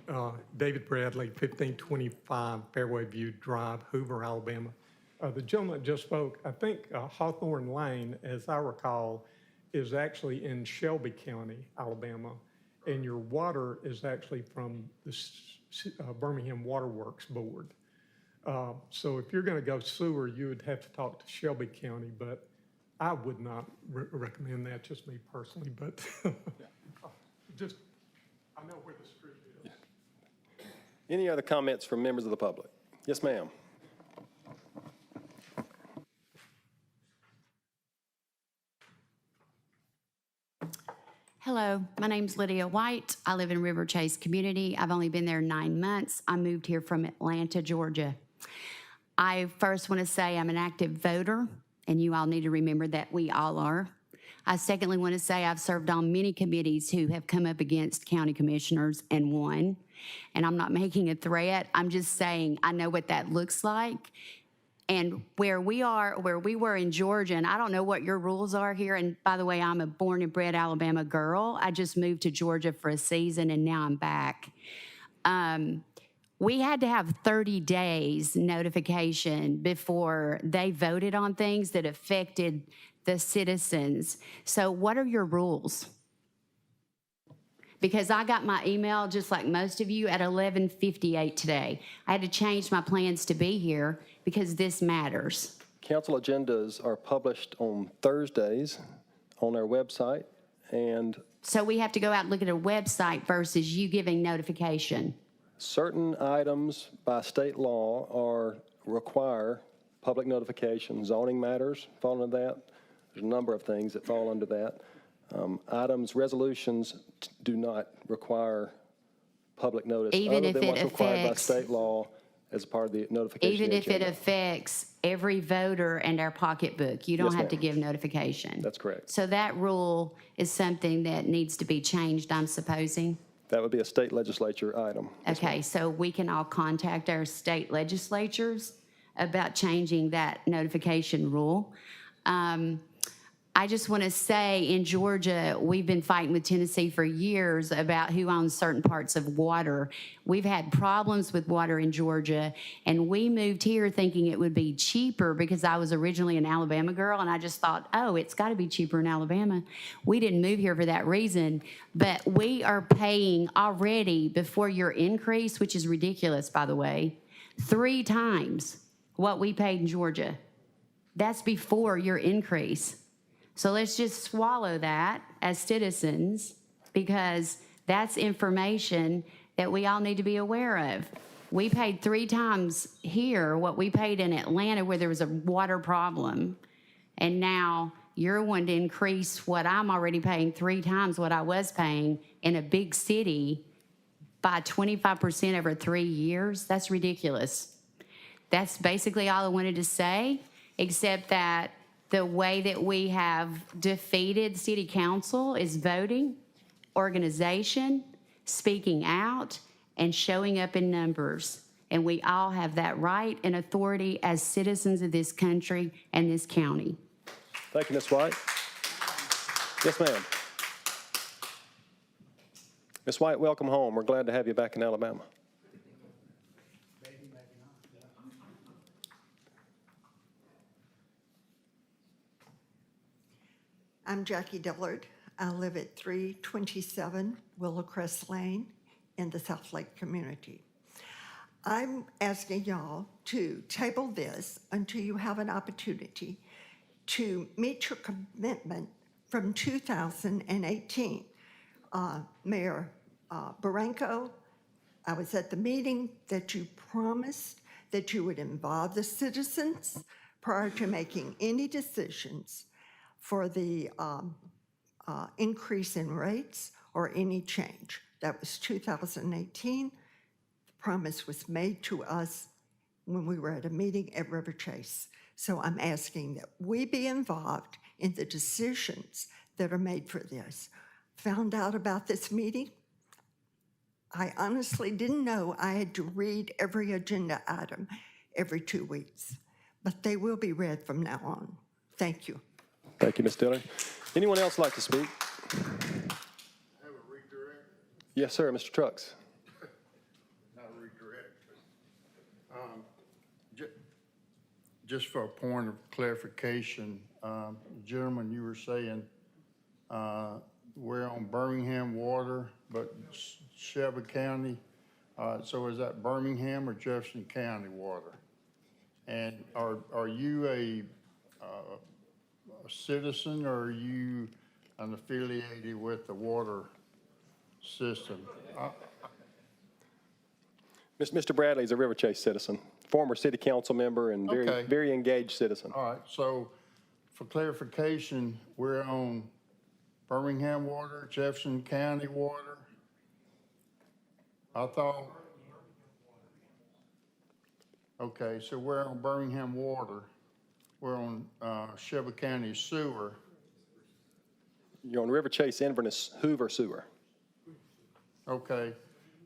David Bradley, 1525 Fairway View Drive, Hoover, Alabama. The gentleman that just spoke, I think Hawthorne Lane, as I recall, is actually in Shelby County, Alabama, and your water is actually from the Birmingham Water Works Board. So if you're going to go sewer, you would have to talk to Shelby County, but I would not recommend that, just me personally, but just, I know where the street is. Any other comments from members of the public? Yes, ma'am. Hello, my name's Lydia White. I live in River Chase community. I've only been there 9 months. I moved here from Atlanta, Georgia. I first want to say I'm an active voter, and you all need to remember that we all are. I secondly want to say I've served on many committees who have come up against county commissioners and won. And I'm not making a threat. I'm just saying I know what that looks like. And where we were in Georgia, and I don't know what your rules are here. And by the way, I'm a born and bred Alabama girl. I just moved to Georgia for a season, and now I'm back. We had to have 30 days notification before they voted on things that affected the citizens. So what are your rules? Because I got my email, just like most of you, at 11:58 today. I had to change my plans to be here because this matters. Council agendas are published on Thursdays on our website, and So we have to go out and look at a website versus you giving notification. certain items by state law require public notification. Zoning matters fall into that. There's a number of things that fall under that. Resolutions do not require public notice Even other if than it what's required by affects- state law as part of the notification Even if it agenda. affects every voter and our pocketbook, you don't Yes, have to ma'am. give notification. That's correct. So that rule is something that needs to be changed, I'm supposing? That would be a state legislature item. Okay, so we can all contact our state legislatures about changing that notification rule. I just want to say in Georgia, we've been fighting with Tennessee for years about who owns certain parts of water. We've had problems with water in Georgia, and we moved here thinking it would be cheaper because I was originally an Alabama girl, and I just thought, oh, it's got to be cheaper in Alabama. We didn't move here for that reason, but we are paying already before your increase, which is ridiculous, by the way, 3 times what we paid in Georgia. That's before your increase. So let's just swallow that as citizens because that's information that we all need to be aware of. We paid 3 times here what we paid in Atlanta where there was a water problem. And now you're wanting to increase what I'm already paying 3 times what I was paying in a big city by 25% over 3 years. That's ridiculous. That's basically all I wanted to say, except that the way that we have defeated city council is voting, organization, speaking out, and showing up in numbers. And we all have that right and authority as citizens of this country and this county. Thank you, Ms. White. Yes, ma'am. Ms. White, welcome home. We're glad to have you back in Alabama. I'm Jackie Dillard. I live at 327 Willowcrest Lane in the South Lake community. I'm asking y'all to table this until you have an opportunity to meet your commitment from 2018. Mayor Barranco, I was at the meeting that you promised that you would involve the citizens prior to making any decisions for the increase in rates or any change. That was 2018. The promise was made to us when we were at a meeting at River Chase. So I'm asking that we be involved in the decisions that are made for this. Found out about this meeting. I honestly didn't know I had to read every agenda item every 2 weeks, but they will be read from now on. Thank you. Thank you, Ms. Dillard. Anyone else like to speak? Yes, sir, Mr. Trucks. just for a point of clarification, gentlemen, you were saying we're on Birmingham water, but Shelby County, so is that Birmingham or Jefferson County water? And are you a citizen, or are you affiliated with the water system? Mr. Bradley is a River Chase citizen, former city council member and Okay. very engaged citizen. All right, so for clarification, we're on Birmingham water, Jefferson County water? I thought, okay, so we're on Birmingham water. We're on Shelby County sewer. You're on River Chase, Inverness, Hoover sewer. Okay,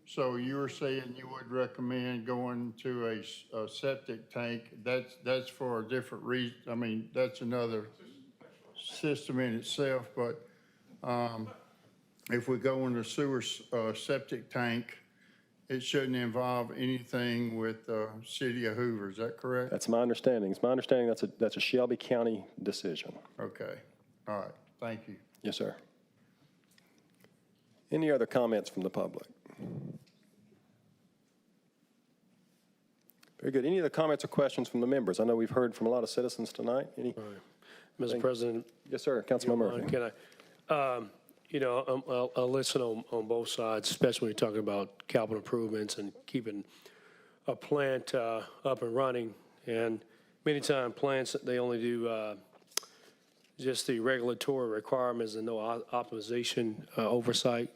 so you were saying you would recommend going to a septic tank. That's for a different reason. I mean, that's another system in itself, but if we go in the sewer septic tank, it shouldn't involve anything with the city of Hoover. Is that correct? That's my understanding. It's my understanding that's a Shelby County decision. Okay, all right, thank you. Yes, sir. Any other comments from the public? Very good. Any other comments or questions from the members? I know we've heard from a lot of citizens tonight. Any? Mr. President. Yes, sir. Councilman Murphy. Can I, I'll listen on both sides, especially when you're talking about capital improvements and keeping a plant up and running. And many times plants, they only do just the regulatory requirements and no optimization oversight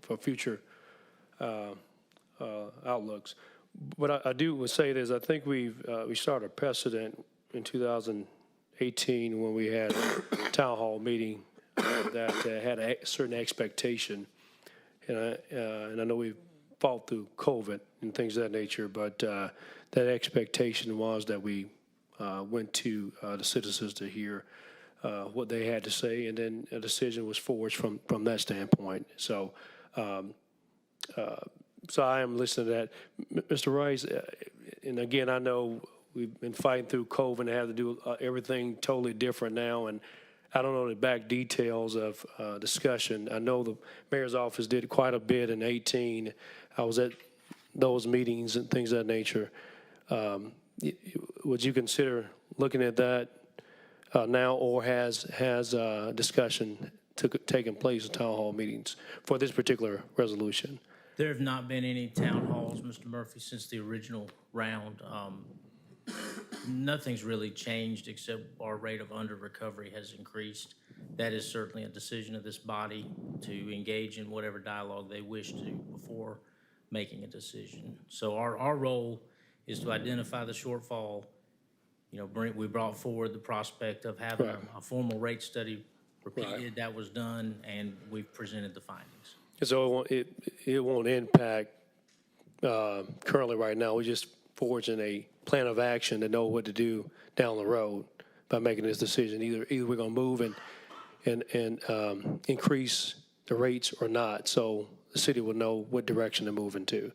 for future outlooks. But I do would say this, I think we started a precedent in 2018 when we had a town hall meeting that had a certain expectation. And I know we fought through COVID and things of that nature, but that expectation was that we went to the citizens to hear what they had to say, and then a decision was forged from that standpoint. So so I am listening to that. Mr. Rice, and again, I know we've been fighting through COVID and have to do everything totally different now, and I don't know the back details of discussion. I know the mayor's office did quite a bit in 2018. I was at those meetings and things of that nature. Would you consider looking at that now, or has discussion taken place in town hall meetings for this particular resolution? There have not been any town halls, Mr. Murphy, since the original round. Nothing's really changed except our rate of under recovery has increased. That is certainly a decision of this body to engage in whatever dialogue they wish to before making a decision. So our role is to identify the shortfall. We brought forward the prospect of having a formal rate study repeated. Right. That was done, and we've presented the findings. So it won't impact currently right now. We're just forging a plan of action to know what to do down the road by making this decision. Either we're going to move and increase the rates or not, so the city will know what direction to move into.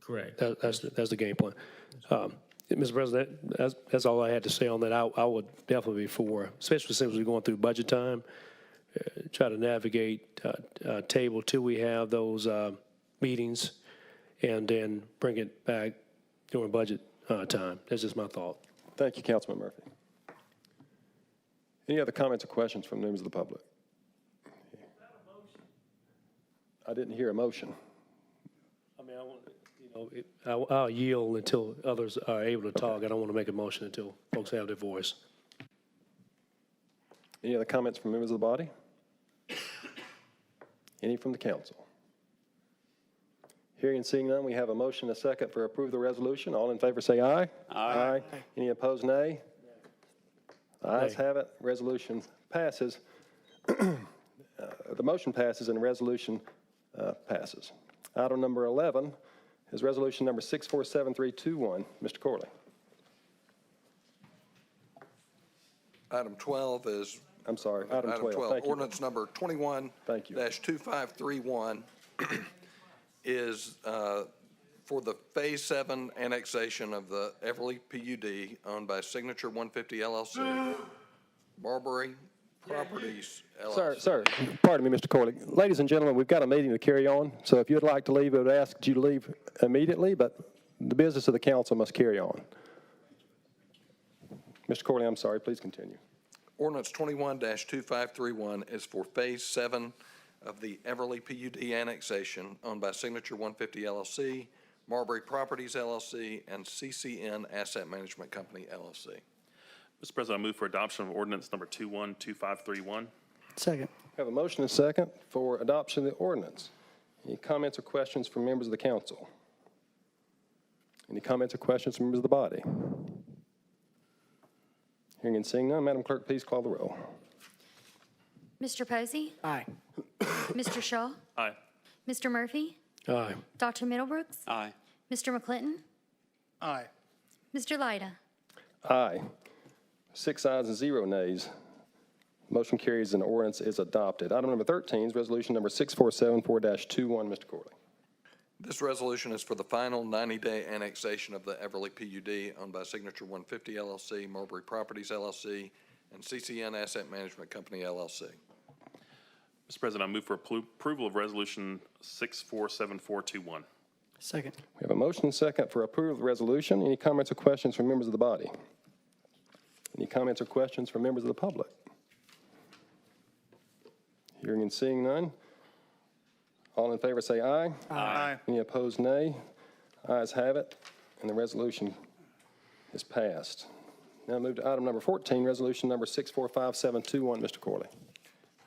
Correct. That's the game plan. Mr. President, that's all I had to say on that. I would definitely be for, especially since we're going through budget time, try to navigate table till we have those meetings, and then bring it back during budget time. That's just my thought. Thank you, Councilman Murphy. Any other comments or questions from members of the public? I didn't hear a motion. I mean, I'll yield until others are able to talk. I don't want to make a motion until folks have their voice. Any other comments from members of the body? Any from the council? Hearing and seeing none, we have a motion and a second for approve the resolution. All in favor say aye. Aye. Any opposed, nay? Ayes have it. Resolution passes. The motion passes and the resolution passes. Item number 11 is resolution number 647321. Mr. Corley. Item 12 is. I'm sorry, item 12. Thank you. Ordinance number 21-2531 is for the Phase 7 annexation of the Everly PUD owned by Signature 150 LLC, Marbury Properties LLC. Sir, pardon me, Mr. Corley. Ladies and gentlemen, we've got a meeting to carry on, so if you'd like to leave, I would ask you to leave immediately, but the business of the council must carry on. Mr. Corley, I'm sorry, please continue. Ordinance 21-2531 is for Phase 7 of the Everly PUD annexation owned by Signature 150 LLC, Marbury Properties LLC, and CCN Asset Management Company LLC. Mr. President, I move for adoption of ordinance number 212531. Second. We have a motion and a second for adoption of the ordinance. Any comments or questions from members of the council? Any comments or questions from members of the body? Hearing and seeing none, Madam Clerk, please call the roll. Mr. Posey? Aye. Mr. Shaw? Aye. Mr. Murphy? Aye. Dr. Middlebrooks? Aye. Mr. McClinton? Aye. Mr. Lyda? Aye. 6 ayes and 0 nays. Motion carries and the ordinance is adopted. Item number 13 is resolution number 6474-21. Mr. Corley. This resolution is for the final 90-day annexation of the Everly PUD owned by Signature 150 LLC, Marbury Properties LLC, and CCN Asset Management Company LLC. Mr. President, I move for approval of resolution 647421. Second. We have a motion and a second for approval of the resolution. Any comments or questions from members of the body? Any comments or questions from members of the public? Hearing and seeing none. All in favor say aye. Aye. Any opposed, nay. Ayes have it, and the resolution is passed. Now move to item number 14, resolution number 645721. Mr. Corley.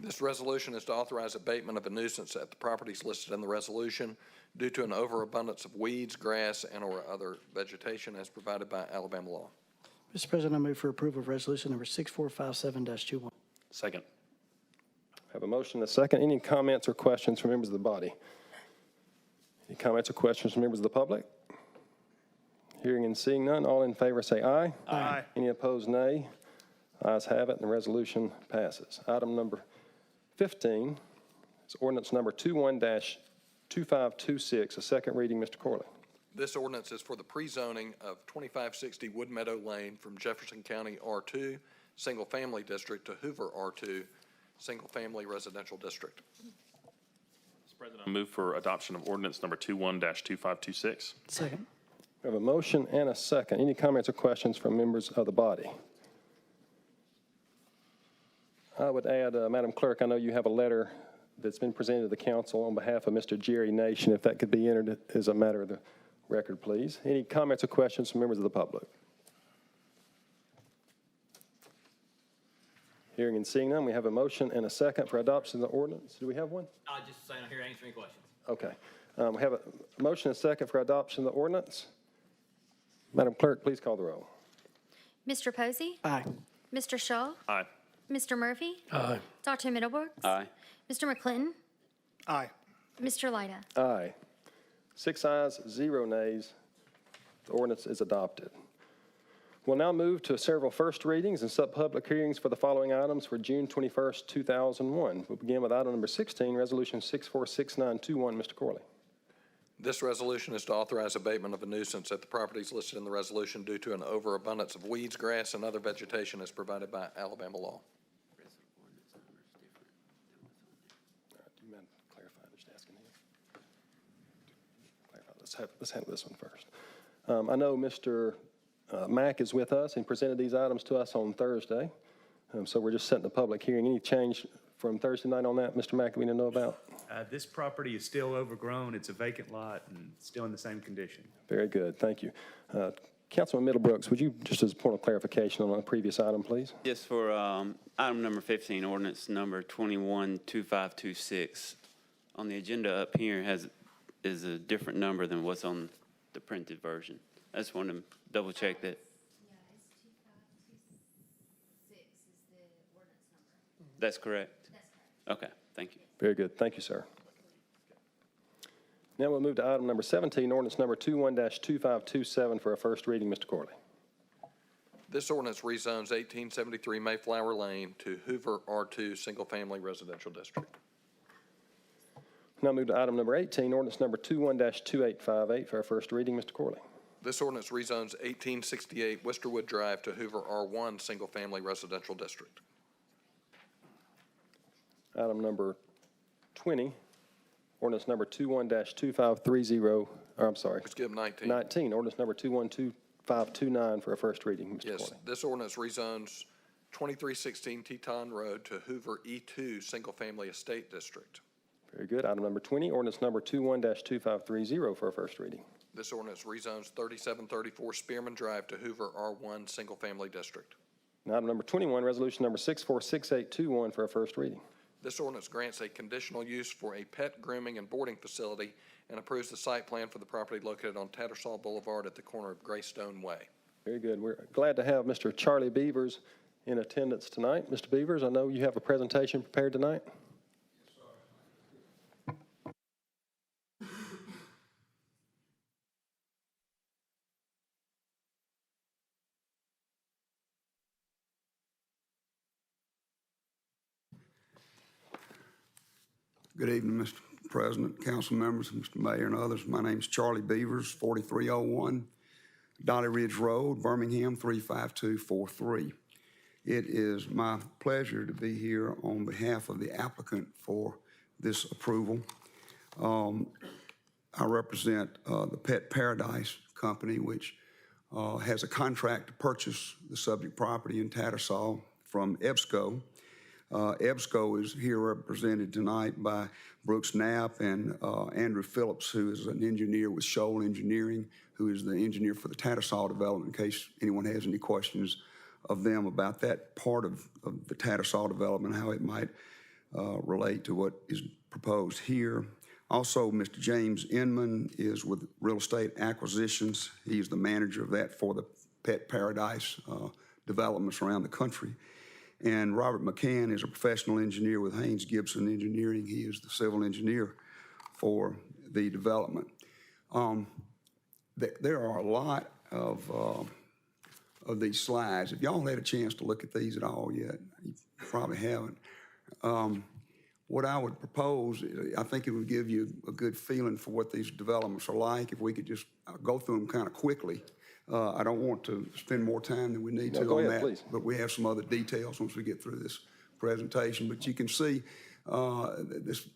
This resolution is to authorize abatement of a nuisance at the properties listed in the resolution due to an overabundance of weeds, grass, and/or other vegetation as provided by Alabama law. Mr. President, I move for approval of resolution number 6457-21. Second. Have a motion and a second. Any comments or questions from members of the body? Any comments or questions from members of the public? Hearing and seeing none, all in favor say aye. Aye. Any opposed, nay. Ayes have it, and the resolution passes. Item number 15 is ordinance number 21-2526, a second reading. Mr. Corley. This ordinance is for the pre-zoning of 2560 Wood Meadow Lane from Jefferson County R2 Single Family District to Hoover R2 Single Family Residential District. Mr. President, I move for adoption of ordinance number 21-2526. Second. We have a motion and a second. Any comments or questions from members of the body? I would add, Madam Clerk, I know you have a letter that's been presented to the council on behalf of Mr. Jerry Nation. If that could be entered as a matter of the record, please. Any comments or questions from members of the public? Hearing and seeing none, we have a motion and a second for adoption of the ordinance. Do we have one? Just saying, I'm here to answer any questions. Okay. We have a motion and a second for adoption of the ordinance. Madam Clerk, please call the roll. Mr. Posey? Aye. Mr. Shaw? Aye. Mr. Murphy? Aye. Dr. Middlebrooks? Aye. Mr. McClinton? Aye. Mr. Lyda? Aye. 6 ayes, 0 nays. The ordinance is adopted. We'll now move to several first readings and sub-public hearings for the following items for June 21st, 2001. We'll begin with item number 16, Resolution 646921. Mr. Corley. This resolution is to authorize abatement of a nuisance at the properties listed in the resolution due to an overabundance of weeds, grass, and other vegetation as provided by Alabama law. Do you mind clarifying? Just asking him. Clarify. Let's handle this one first. I know Mr. Mack is with us and presented these items to us on Thursday. So we're just setting the public hearing. Any change from Thursday night on that, Mr. Mack, that we need to know about? This property is still overgrown. It's a vacant lot and still in the same condition. Very good. Thank you. Councilman Middlebrooks, would you, just as a point of clarification on a previous item, please? Yes, for item number 15, ordinance number 212526. On the agenda up here is a different number than what's on the printed version. I just wanted to double check that. That's correct? Okay, thank you. Very good. Thank you, sir. Now we'll move to item number 17, ordinance number 21-2527 for a first reading. Mr. Corley. This ordinance rezones 1873 Mayflower Lane to Hoover R2 Single Family Residential District. Now move to item number 18, ordinance number 21-2858 for our first reading. Mr. Corley. This ordinance rezones 1868 Westerwood Drive to Hoover R1 Single Family Residential District. Item number 20, ordinance number 21-2530, I'm sorry. Skip 19. 19, ordinance number 212529 for a first reading. Mr. Yes, Corley. this ordinance rezones 2316 Teton Road to Hoover E2 Single Family Estate District. Very good. Item number 20, ordinance number 21-2530 for a first reading. This ordinance rezones 3734 Spearman Drive to Hoover R1 Single Family District. And item number 21, resolution number 646821 for a first reading. This ordinance grants a conditional use for a pet grooming and boarding facility and approves the site plan for the property located on Tattersall Boulevard at the corner of Greystone Way. Very good. We're glad to have Mr. Charlie Beavers in attendance tonight. Mr. Beavers, I know you have a presentation prepared tonight. Good evening, Mr. President, council members, Mr. Mayor, and others. My name's Charlie Beavers, 4301 Dolly Ridge Road, Birmingham, 35243. It is my pleasure to be here on behalf of the applicant for this approval. I represent the Pet Paradise Company, which has a contract to purchase the subject property in Tattersall from EBSCO. EBSCO is here represented tonight by Brooks Knapp and Andrew Phillips, who is an engineer with Shoal Engineering, who is the engineer for the Tattersall development, in case anyone has any questions of them about that part of the Tattersall development, how it might relate to what is proposed here. Also, Mr. James Inman is with Real Estate Acquisitions. He's the manager of that for the Pet Paradise developments around the country. And Robert McCann is a professional engineer with Haynes Gibson Engineering. He is the civil engineer for the development. There are a lot of these slides. If y'all had a chance to look at these at all yet, you probably haven't. What I would propose, I think it would give you a good feeling for what these developments are like if we could just go through them kind of quickly. I don't want to spend more time than we need to on that, please. But we have some other details once we get through this presentation. But you can see this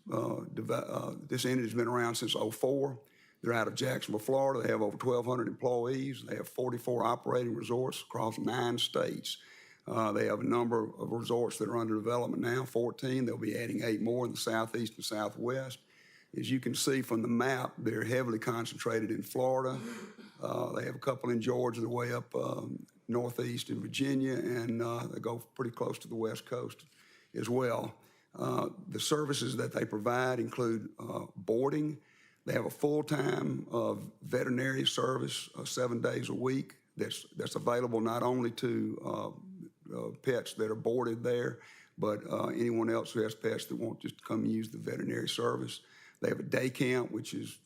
entity's been around since '04. They're out of Jacksonville, Florida. They have over 1,200 employees. They have 44 operating resorts across 9 states. They have a number of resorts that are under development now, 14. They'll be adding 8 more in the southeast and southwest. As you can see from the map, they're heavily concentrated in Florida. They have a couple in Georgia, they're way up northeast in Virginia, and they go pretty close to the West Coast as well. The services that they provide include boarding. They have a full-time veterinary service 7 days a week that's available not only to pets that are boarded there, but anyone else who has pets that won't just come and use the veterinary service. They have a day camp, which is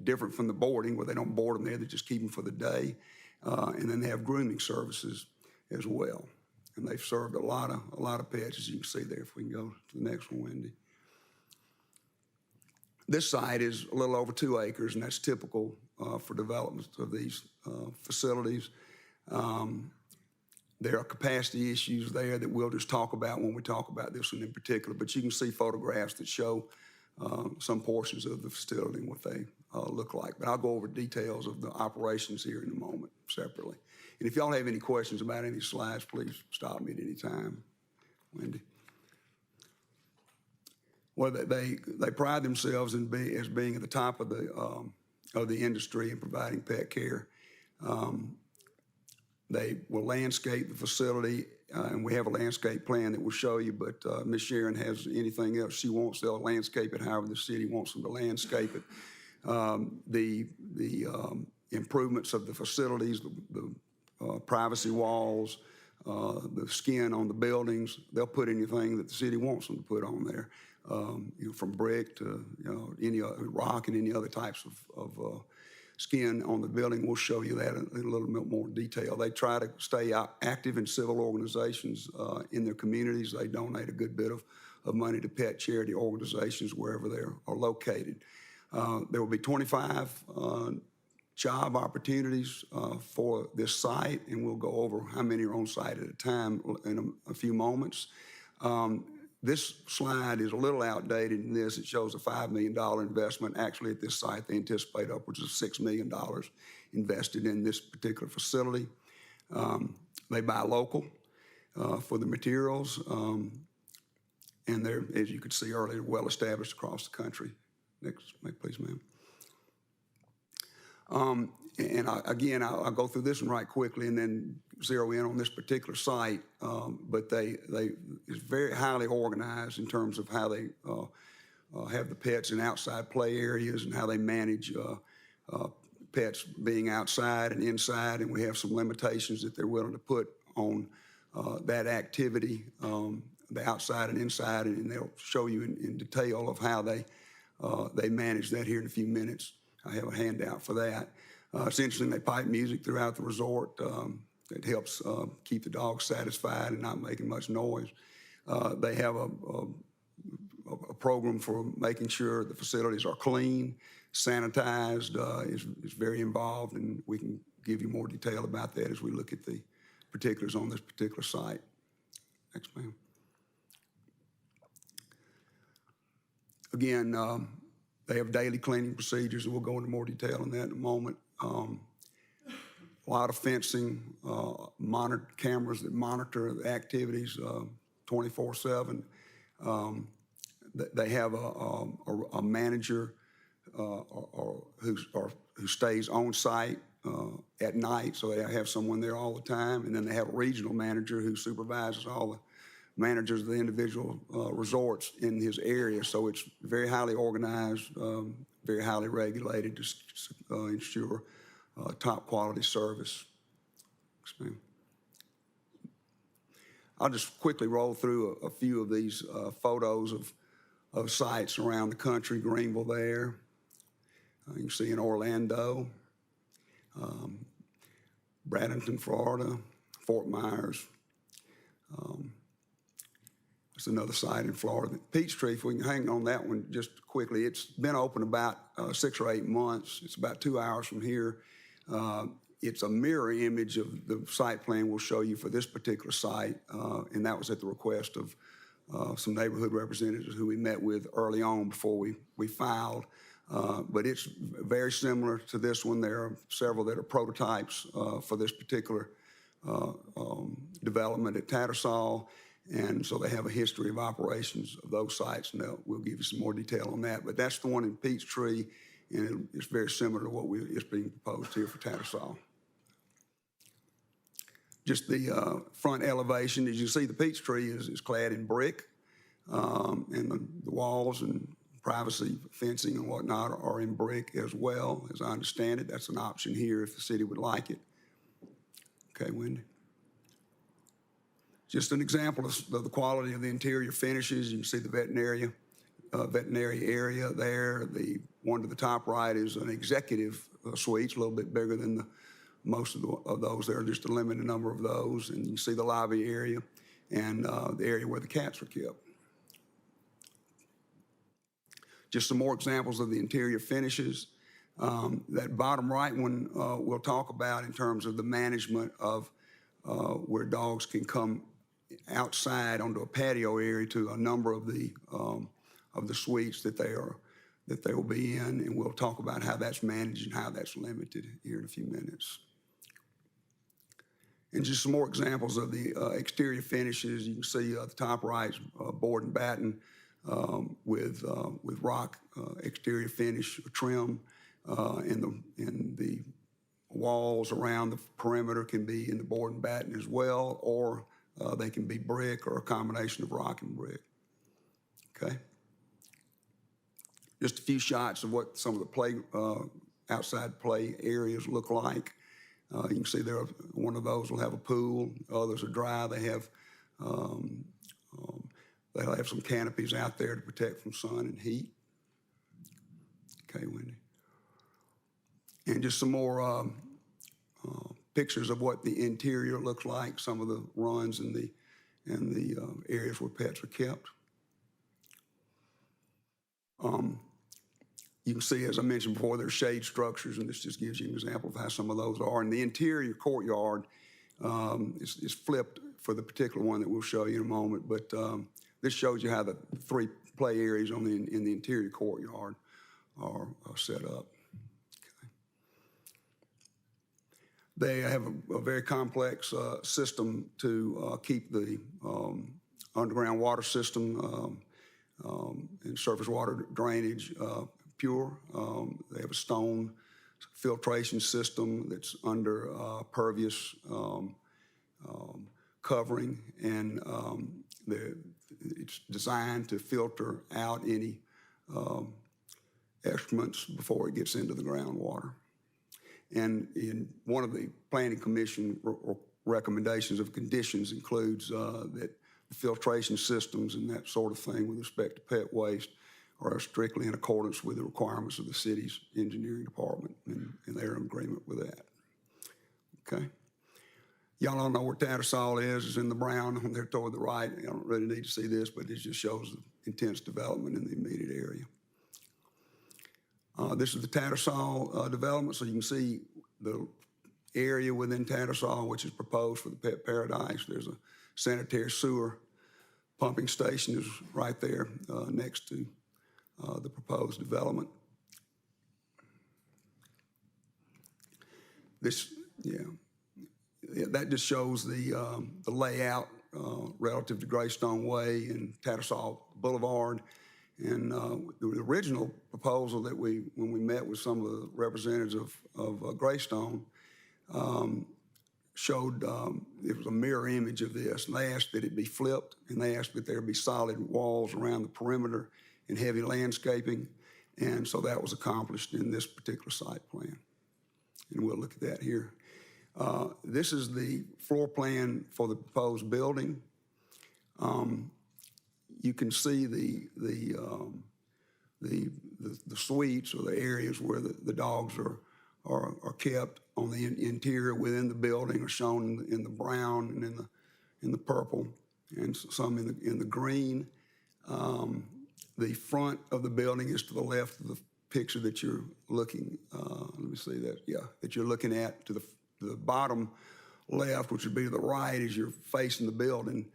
different from the boarding, where they don't board them there, they just keep them for the day. And then they have grooming services as well. And they've served a lot of pets, as you can see there. If we can go to the next one, Wendy. This site is a little over 2 acres, and that's typical for development of these facilities. There are capacity issues there that we'll just talk about when we talk about this one in particular, but you can see photographs that show some portions of the facility and what they look like. But I'll go over details of the operations here in a moment separately. And if y'all have any questions about any slides, please stop me at any time, Wendy. Well, they pride themselves in as being at the top of the industry in providing pet care. They will landscape the facility, and we have a landscape plan that we'll show you, but Ms. Sharon has anything else she wants, they'll landscape it however the city wants them to landscape it. The improvements of the facilities, the privacy walls, the skin on the buildings, they'll put anything that the city wants them to put on there, from brick to any rock and any other types of skin on the building. We'll show you that in a little bit more detail. They try to stay active in civil organizations in their communities. They donate a good bit of of money to pet charity organizations wherever they are located. There will be 25 job opportunities for this site, and we'll go over how many are on site at a time in a few moments. This slide is a little outdated in this. It shows a $5 million investment. Actually, at this site, they anticipate upwards of $6 million invested in this particular facility. They buy local for the materials, and they're, as you could see earlier, well established across the country. Next, please, ma'am. And I'll go through this one right quickly and then zero in on this particular site. But it's very highly organized in terms of how they have the pets in outside play areas and how they manage pets being outside and inside. And we have some limitations that they're willing to put on that activity, the outside and inside, and they'll show you in detail of how they manage that here in a few minutes. I have a handout for that. It's interesting, they pipe music throughout the resort. It helps keep the dogs satisfied and not making much noise. They have a program for making sure the facilities are clean, sanitized, is very involved, and we can give you more detail about that as we look at the particulars on this particular site. Next, ma'am. Again, they have daily cleaning procedures, and we'll go into more detail on that in a moment. A lot of fencing, cameras that monitor the activities 24/7. They have a manager who stays on site at night, so they have someone there all the time. And then they have a regional manager who supervises all the managers of the individual resorts in his area. So it's very highly organized, very highly regulated to ensure top quality service. I'll just quickly roll through a few of these photos of sites around the country. Greenville there. You can see in Orlando, Bradenton, Florida, Fort Myers. There's another site in Florida. Peachtree, if we can hang on that one just quickly. It's been open about 6 or 8 months. It's about 2 hours from here. It's a mirror image of the site plan we'll show you for this particular site, and that was at the request of some neighborhood representatives who we met with early on before we filed. But it's very similar to this one. There are several that are prototypes for this particular development at Tattersall. And so they have a history of operations of those sites, and we'll give you some more detail on that. But that's the one in Peachtree, and it's very similar to what is being proposed here for Tattersall. Just the front elevation, as you see, the Peachtree is clad in brick, and the walls and privacy fencing and whatnot are in brick as well, as I understand it. That's an option here if the city would like it. Okay, Wendy. Just an example of the quality of the interior finishes. You can see the veterinary area there. The one to the top right is an executive suite. It's a little bit bigger than most of those. There are just a limited number of those. And you can see the lobby area and the area where the cats are kept. Just some more examples of the interior finishes. That bottom right one we'll talk about in terms of the management of where dogs can come outside onto a patio area to a number of the suites that they will be in, and we'll talk about how that's managed and how that's limited here in a few minutes. And just some more examples of the exterior finishes. You can see the top right, board and batten with rock exterior finish trim, and the walls around the perimeter can be in the board and batten as well, or they can be brick or a combination of rock and brick. Okay. Just a few shots of what some of the outside play areas look like. You can see there, one of those will have a pool. Others are dry. They'll have some canopies out there to protect from sun and heat. Okay, Wendy. And just some more pictures of what the interior looks like, some of the runs and the areas where pets are kept. You can see, as I mentioned before, there's shade structures, and this just gives you an example of how some of those are. And the interior courtyard is flipped for the particular one that we'll show you in a moment, but this shows you how the 3 play areas in the interior courtyard are set up. They have a very complex system to keep the underground water system and surface water drainage pure. They have a stone filtration system that's under pervious covering, and it's designed to filter out any excrements before it gets into the groundwater. And in one of the Planning Commission recommendations of conditions includes that the filtration systems and that sort of thing with respect to pet waste are strictly in accordance with the requirements of the city's engineering department, and they're in agreement with that. Okay. Y'all all know where Tattersall is. It's in the brown on there toward the right. I don't really need to see this, but it just shows the intense development in the immediate area. This is the Tattersall development, so you can see the area within Tattersall, which is proposed for the pet paradise. There's a sanitary sewer pumping station is right there next to the proposed development. This, that just shows the layout relative to Greystone Way and Tattersall Boulevard. And the original proposal that when we met with some of the representatives of Greystone, showed it was a mirror image of this. And they asked that it be flipped, and they asked that there be solid walls around the perimeter and heavy landscaping. And so that was accomplished in this particular site plan. And we'll look at that here. This is the floor plan for the proposed building. You can see the suites or the areas where the dogs are kept on the interior within the building are shown in the brown and in the purple, and some in the green. The front of the building is to the left of the picture that you're looking. Let me see that. Yeah, that you're looking at to the bottom left, which would be to the right as you're facing the building.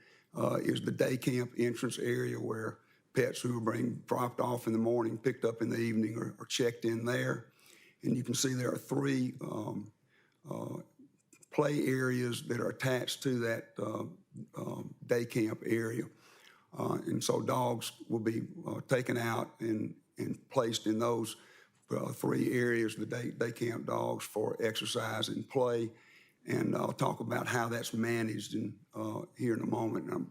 Is the day camp entrance area where pets who are being dropped off in the morning, picked up in the evening, are checked in there. And you can see there are 3 play areas that are attached to that day camp area. And so dogs will be taken out and placed in those 3 areas, the day camp dogs, for exercise and play. And I'll talk about how that's managed here in a moment. And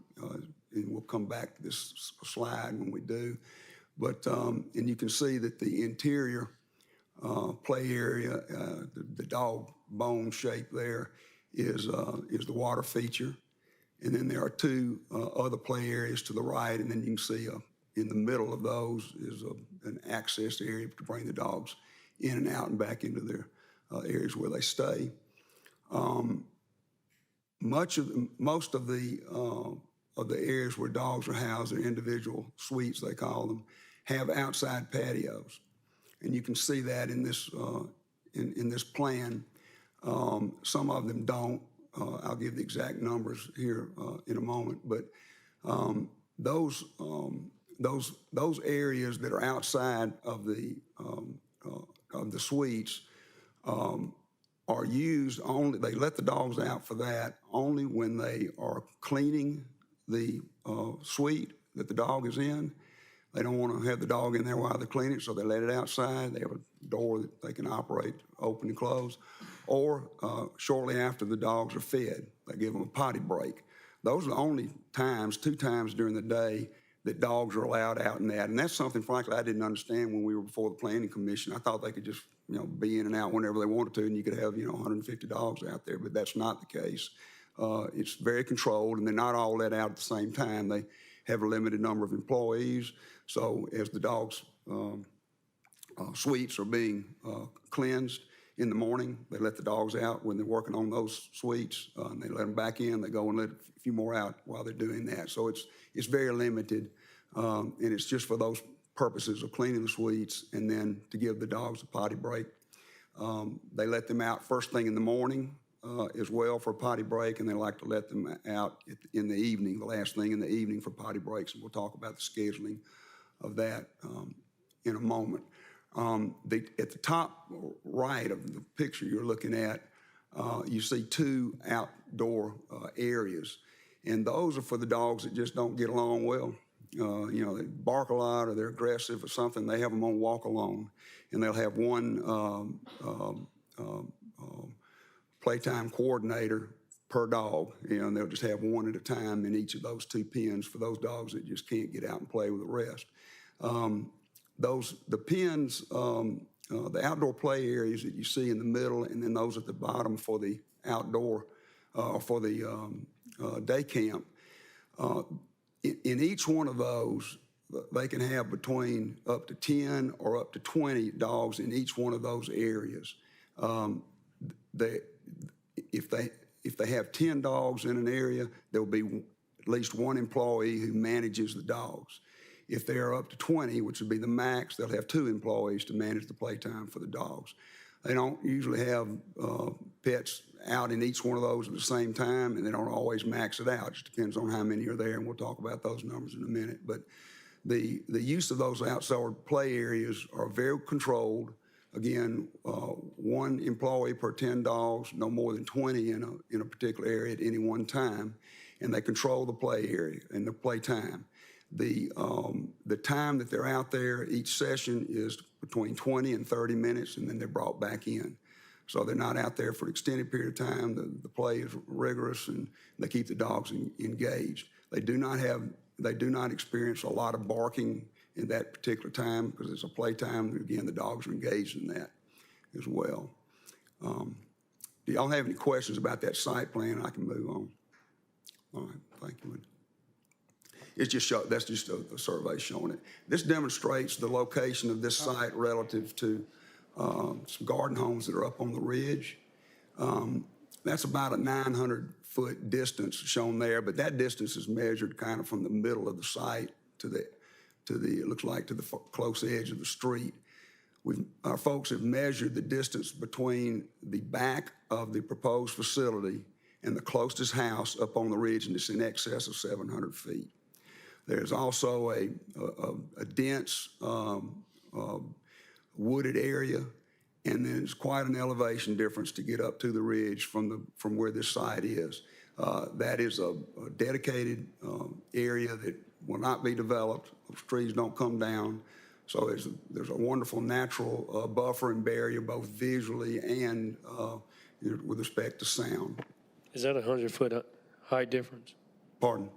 we'll come back to this slide when we do. But, and you can see that the interior play area, the dog bone shape there is the water feature. And then there are 2 other play areas to the right. And then you can see in the middle of those is an access area to bring the dogs in and out and back into their areas where they stay. Most of the areas where dogs are housed, their individual suites, they call them, have outside patios, and you can see that in this in this plan. Some of them don't. I'll give the exact numbers here in a moment, but those areas that are outside of the suites are used only, they let the dogs out for that only when they are cleaning the suite that the dog is in. They don't want to have the dog in there while they're cleaning, so they let it outside. They have a door that they can operate, open and close. Or shortly after the dogs are fed, they give them a potty break. Those are the only times, 2 times during the day, that dogs are allowed out in that. And that's something, frankly, I didn't understand when we were before the Planning Commission. I thought they could just, be in and out whenever they wanted to, and you could have, 150 dogs out there, but that's not the case. It's very controlled, and they're not all let out at the same time. They have a limited number of employees. So as the dogs' suites are being cleansed in the morning, they let the dogs out when they're working on those suites, and they let them back in. They go and let a few more out while they're doing that. So it's very limited, and it's just for those purposes of cleaning the suites and then to give the dogs a potty break. They let them out first thing in the morning as well for a potty break, and they like to let them out in the evening, the last thing in the evening for potty breaks, and we'll talk about the scheduling of that in a moment. At the top right of the picture you're looking at, you see two outdoor areas, and those are for the dogs that just don't get along well. You know, they bark a lot or they're aggressive or something. They have them on walk alone, and they'll have one playtime coordinator per dog. You know, and they'll just have one at a time in each of those two pens for those dogs that just can't get out and play with the rest. The pens, the outdoor play areas that you see in the middle, and then those at the bottom for the outdoor, for the day camp. In each one of those, they can have between up to 10 or up to 20 dogs in each one of those areas. If they have 10 dogs in an area, there will be at least one employee who manages the dogs. If they're up to 20, which would be the max, they'll have 2 employees to manage the playtime for the dogs. They don't usually have pets out in each one of those at the same time, and they don't always max it out. It just depends on how many are there, and we'll talk about those numbers in a minute. But the use of those outside play areas are very controlled. Again, 1 employee per 10 dogs, no more than 20 in a particular area at any one time, and they control the play area and the play time. The time that they're out there, each session is between 20 and 30 minutes, and then they're brought back in. So they're not out there for an extended period of time. The play is rigorous, and they keep the dogs engaged. They do not experience a lot of barking in that particular time because it's a play time. Again, the dogs are engaged in that as well. Do y'all have any questions about that site plan? I can move on. All right, thank you. It's just that's just a survey showing it. This demonstrates the location of this site relative to some garden homes that are up on the ridge. That's about a 900-foot distance shown there, but that distance is measured kind of from the middle of the site to the it looks like to the close edge of the street. Our folks have measured the distance between the back of the proposed facility and the closest house up on the ridge, and it's in excess of 700 feet. There's also a dense wooded area, and then there's quite an elevation difference to get up to the ridge from where this site is. That is a dedicated area that will not be developed. Those trees don't come down. So there's a wonderful natural buffer and barrier, both visually and with respect to sound. Is that a 100-foot height difference? Pardon?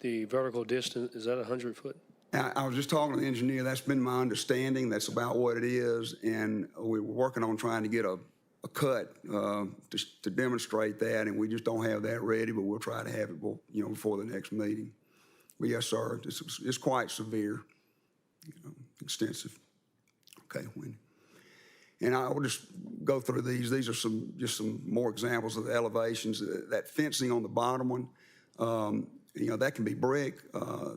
The vertical distance, is that 100 foot? I was just talking to the engineer. That's been my understanding. That's about what it is. And we were working on trying to get a cut to demonstrate that, and we just don't have that ready, but we'll try to have it before the next meeting. But yes, sir, it's quite severe, extensive. Okay, Wendy. And I will just go through these. These are just some more examples of the elevations. That fencing on the bottom one, that can be brick.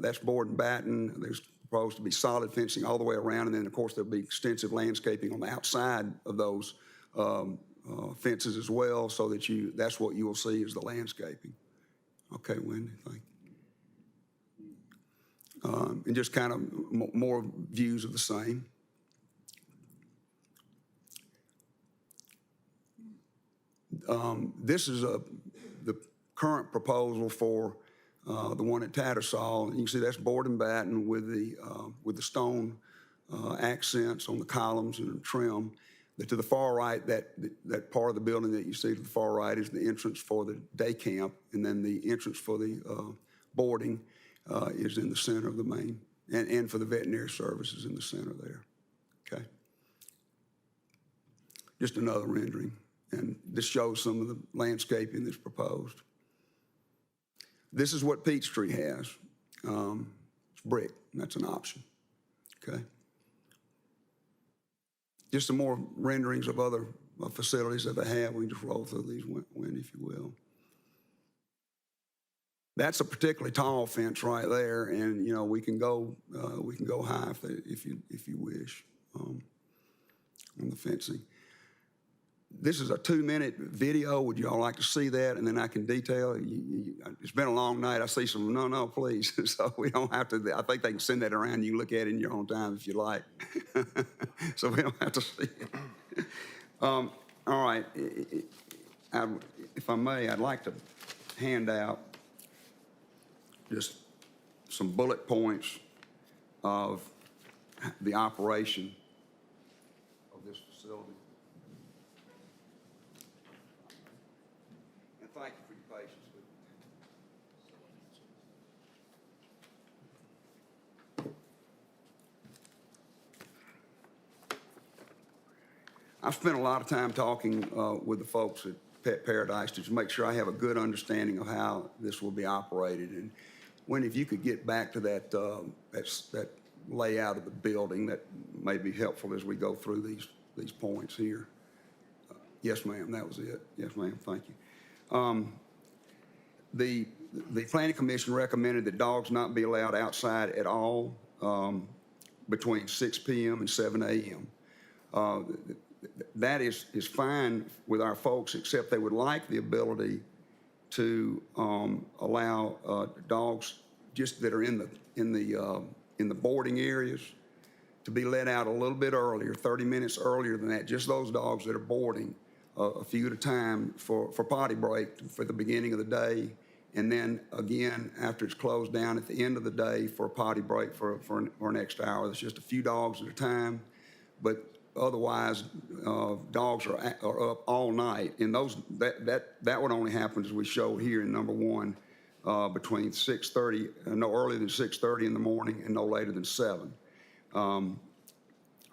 That's board and batten. There's proposed to be solid fencing all the way around, and then of course there'll be extensive landscaping on the outside of those fences as well, so that that's what you will see is the landscaping. Okay, Wendy, thank you. And just kind of more views of the same. This is the current proposal for the one at Tattersall. You can see that's board and batten with the stone accents on the columns and trim. To the far right, that part of the building that you see to the far right is the entrance for the day camp, and then the entrance for the boarding is in the center of the main, and for the veterinary services in the center there. Okay. Just another rendering, and this shows some of the landscaping that's proposed. This is what Peachtree has. It's brick, and that's an option. Okay. Just some more renderings of other facilities that they have. We can just roll through these, Wendy, if you will. That's a particularly tall fence right there, and you know we can go high if you wish on the fencing. This is a 2-minute video. Would you all like to see that? And then I can detail. It's been a long night. I see some, no, please. So we don't have to, I think they can send that around. You can look at it in your own time if you like. So we don't have to see it. All right. If I may, I'd like to hand out just some bullet points of the operation of this facility. Thank you for your patience with me. I've spent a lot of time talking with the folks at Pet Paradise to make sure I have a good understanding of how this will be operated. And Wendy, if you could get back to that layout of the building, that may be helpful as we go through these points here. Yes, ma'am, that was it. Yes, ma'am, thank you. The Planning Commission recommended that dogs not be allowed outside at all between 6 p.m. and 7 a.m. That is fine with our folks, except they would like the ability to allow dogs just that are in the boarding areas to be let out a little bit earlier, 30 minutes earlier than that. Just those dogs that are boarding. A few at a time for potty break for the beginning of the day, and then again after it's closed down at the end of the day for a potty break for an extra hour. There's just a few dogs at a time, but otherwise dogs are up all night. And that would only happen, as we showed here in number 1, between 6:30, no earlier than 6:30 in the morning and no later than 7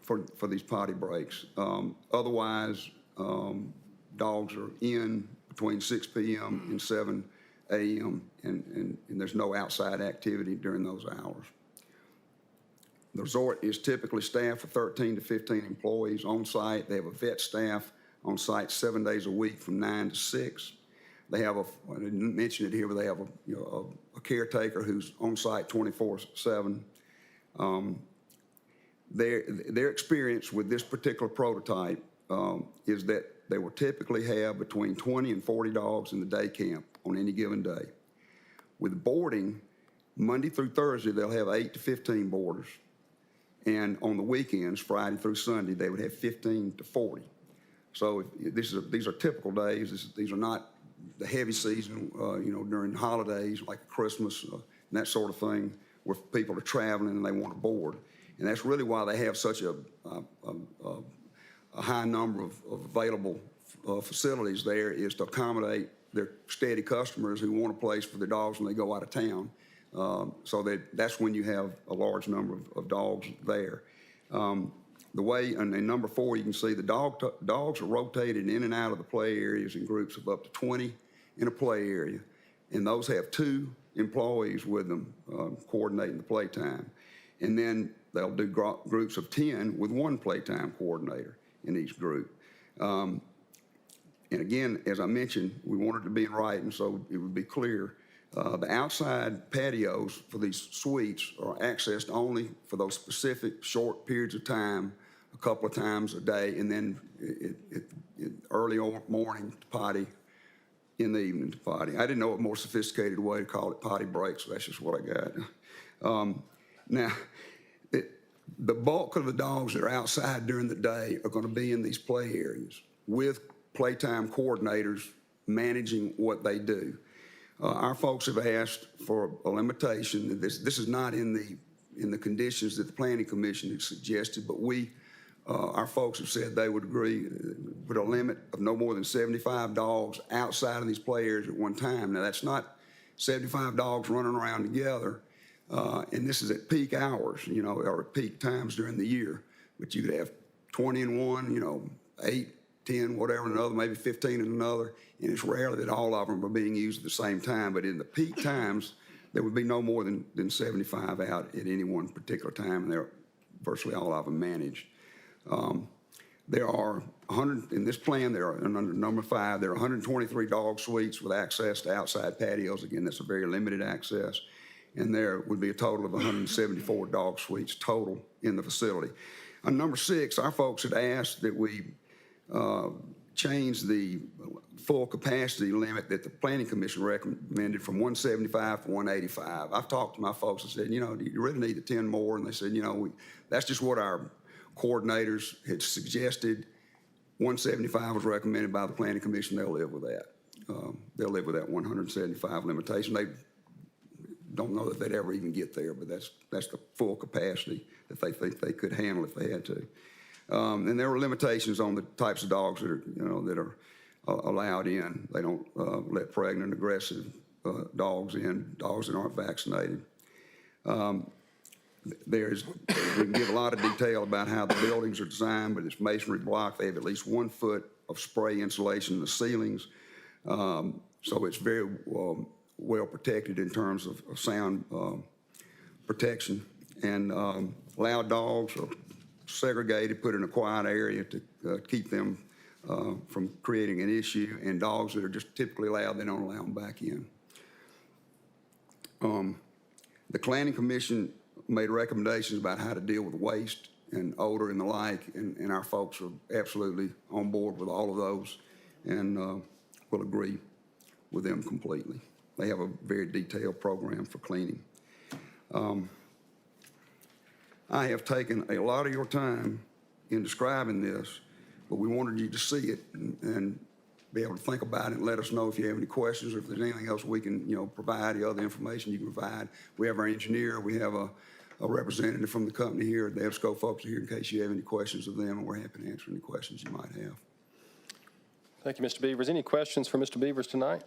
for these potty breaks. Otherwise, dogs are in between 6 p.m. and 7 a.m. and there's no outside activity during those hours. The resort is typically staffed with 13 to 15 employees on site. They have a vet staff on site 7 days a week from 9 to 6. They have I didn't mention it here, but they have a caretaker who's on site 24/7. Their experience with this particular prototype is that they will typically have between 20 and 40 dogs in the day camp on any given day. With boarding, Monday through Thursday, they'll have 8 to 15 boarders. And on the weekends, Friday through Sunday, they would have 15 to 40. So these are typical days. These are not the heavy season, during holidays like Christmas and that sort of thing, where people are traveling and they want to board. And that's really why they have such a high number of available facilities there, is to accommodate their steady customers who want a place for their dogs when they go out of town. So that's when you have a large number of dogs there. The way, in number 4, you can see the dogs are rotated in and out of the play areas in groups of up to 20 in a play area. And those have 2 employees with them coordinating the playtime. And then they'll do groups of 10 with 1 playtime coordinator in each group. And again, as I mentioned, we wanted to be in writing so it would be clear. The outside patios for these suites are accessed only for those specific short periods of time, a couple of times a day, and then early morning to potty, in the evening to potty. I didn't know a more sophisticated way to call it potty break, so that's just what I got. Now, the bulk of the dogs that are outside during the day are going to be in these play areas with playtime coordinators managing what they do. Our folks have asked for a limitation. This is not in the conditions that the Planning Commission has suggested, but our folks have said they would agree with a limit of no more than 75 dogs outside of these play areas at one time. Now, that's not 75 dogs running around together, and this is at peak hours, or at peak times during the year. But you could have 20 in one, 8, 10, whatever in another, maybe 15 in another, and it's rarely that all of them are being used at the same time. But in the peak times, there would be no more than 75 out at any one particular time, and they're virtually all of them managed. There are 100, in this plan, there are, under number 5, there are 123 dog suites with access to outside patios. Again, that's a very limited access. And there would be a total of 174 dog suites total in the facility. On number 6, our folks had asked that we change the full capacity limit that the Planning Commission recommended from 175 to 185. I've talked to my folks and said, you know, do you really need the 10 more? And they said, you know, that's just what our coordinators had suggested. 175 was recommended by the Planning Commission. They'll live with that. They'll live with that 175 limitation. They don't know that they'd ever even get there, but that's the full capacity that they think they could handle if they had to. And there were limitations on the types of dogs that are, you know, that are allowed in. They don't let pregnant, aggressive dogs in, dogs that aren't vaccinated. We can give a lot of detail about how the buildings are designed, but it's masonry block. They have at least 1 foot of spray insulation in the ceilings. So it's very well protected in terms of sound protection. And loud dogs are segregated, put in a quiet area to keep them from creating an issue. And dogs that are just typically loud, they don't allow them back in. The Planning Commission made recommendations about how to deal with waste and odor and the like, and our folks are absolutely on board with all of those and will agree with them completely. They have a very detailed program for cleaning. I have taken a lot of your time in describing this, but we wanted you to see it and be able to think about it and let us know if you have any questions or if there's anything else we can, you know, provide, the other information you can provide. We have our engineer, we have a representative from the company here. The EBSCO folks are here in case you have any questions of them, and we're happy to answer any questions you might have. Thank you, Mr. Beavers. Any questions for Mr. Beavers tonight?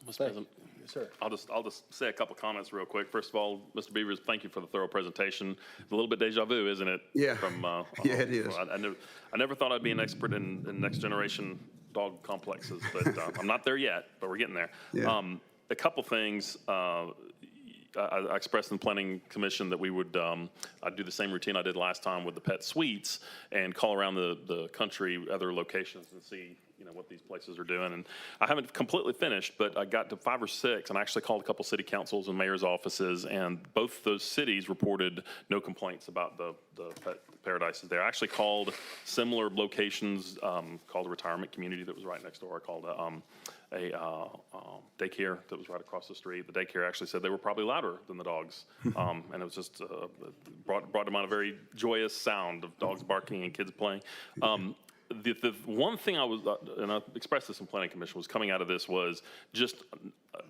Mr. President, yes, sir. I'll just say a couple comments real quick. First of all, Mr. Beavers, thank you for the thorough presentation. It's a little bit deja vu, isn't it? Yeah. From yeah, it is. I never thought I'd be an expert in next generation dog complexes, but I'm not there yet, but we're getting there. Yeah. A couple things. I expressed in the Planning Commission that we would I'd do the same routine I did last time with the pet suites and call around the country, other locations, and see, you know, what these places are doing. And I haven't completely finished, but I got to 5 or 6, and I actually called a couple city councils and mayor's offices, and both those cities reported no complaints about the pet paradises there. I actually called similar locations, called a retirement community that was right next door. I called a daycare that was right across the street. The daycare actually said they were probably louder than the dogs, and it was just brought them on a very joyous sound of dogs barking and kids playing. The one thing I was, and I expressed this in Planning Commission, was coming out of this was just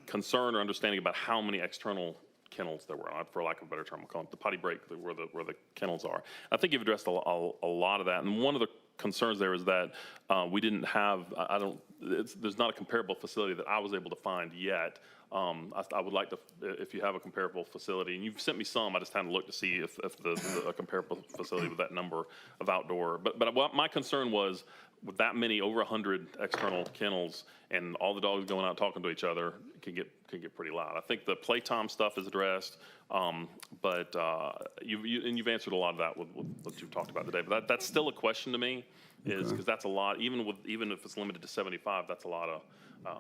concern or understanding about how many external kennels there were, for lack of a better term, we'll call it the potty break, where the kennels are. I think you've addressed a lot of that, and one of the concerns there is that we didn't have, there's not a comparable facility that I was able to find yet. I would like to, if you have a comparable facility, and you've sent me some, I just hadn't looked to see if a comparable facility with that number of outdoor. But what my concern was, with that many, over 100 external kennels, and all the dogs going out talking to each other, can get pretty loud. I think the playtime stuff is addressed, but you've answered a lot of that with what you've talked about today. But that's still a question to me, is because that's a lot. Even if it's limited to 75, that's a lot of.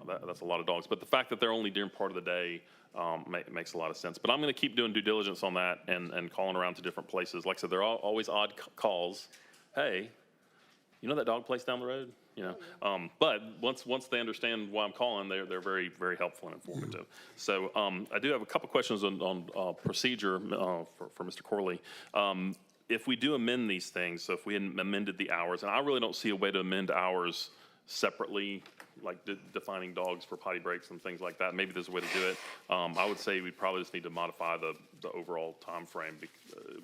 That's a lot of dogs. But the fact that they're only during part of the day makes a lot of sense. But I'm going to keep doing due diligence on that and calling around to different places. Like I said, there are always odd calls. Hey, you know that dog place down the road? You know, but once they understand why I'm calling, they're very, very helpful and informative. So I do have a couple questions on procedure for Mr. Corley. If we do amend these things, so if we had amended the hours, and I really don't see a way to amend hours separately, like defining dogs for potty breaks and things like that. Maybe there's a way to do it. I would say we probably just need to modify the overall time frame.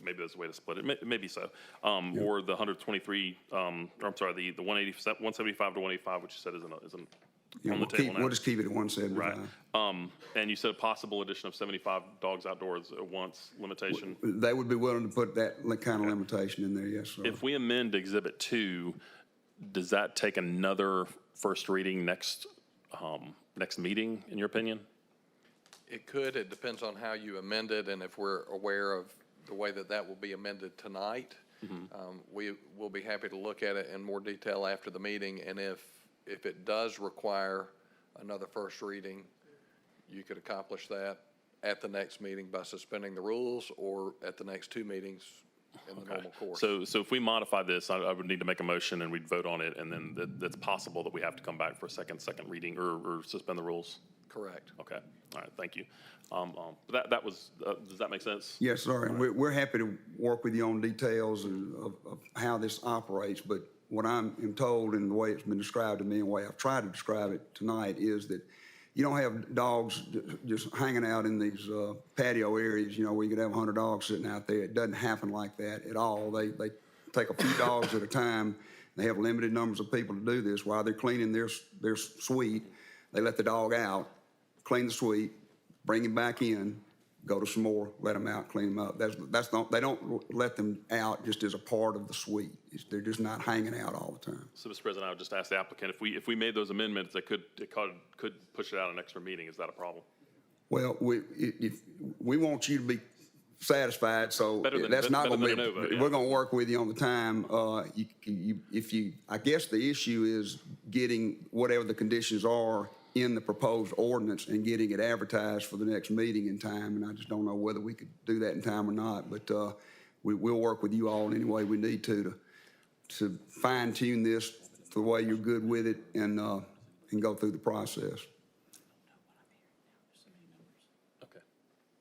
Maybe there's a way to split it. Maybe so. Or the 123, I'm sorry, the 175 to 185, which you said isn't on the table now. We'll just keep it at 175. Right. And you said a possible addition of 75 dogs outdoors at once limitation. They would be willing to put that kind of limitation in there, yes, sir. If we amend Exhibit 2, does that take another first reading next meeting, in your opinion? It could. It depends on how you amend it and if we're aware of the way that that will be amended tonight. We will be happy to look at it in more detail after the meeting, and if it does require another first reading, you could accomplish that at the next meeting by suspending the rules, or at the next two meetings in the normal course. So if we modify this, I would need to make a motion and we'd vote on it, and then that's possible that we have to come back for a second reading or suspend the rules? Correct. Okay, all right, thank you. That was, does that make sense? Yes, sir, and we're happy to work with you on details of how this operates, but what I'm told and the way it's been described to me and the way I've tried to describe it tonight is that you don't have dogs just hanging out in these patio areas, where you could have 100 dogs sitting out there. It doesn't happen like that at all. They take a few dogs at a time. They have limited numbers of people to do this. While they're cleaning their suite, they let the dog out, clean the suite, bring him back in, go to some more, let them out, clean them up. That's not, they don't let them out just as a part of the suite. They're just not hanging out all the time. So, Mr. President, I would just ask the applicant, if we made those amendments, it could push it out an extra meeting. Is that a problem? Well, we want you to be satisfied, so that's not going to be, we're going to work with you on the time. I guess the issue is getting whatever the conditions are in the proposed ordinance and getting it advertised for the next meeting in time, and I just don't know whether we could do that in time or not, but we'll work with you all in any way we need to fine tune this the way you're good with it and go through the process. Okay.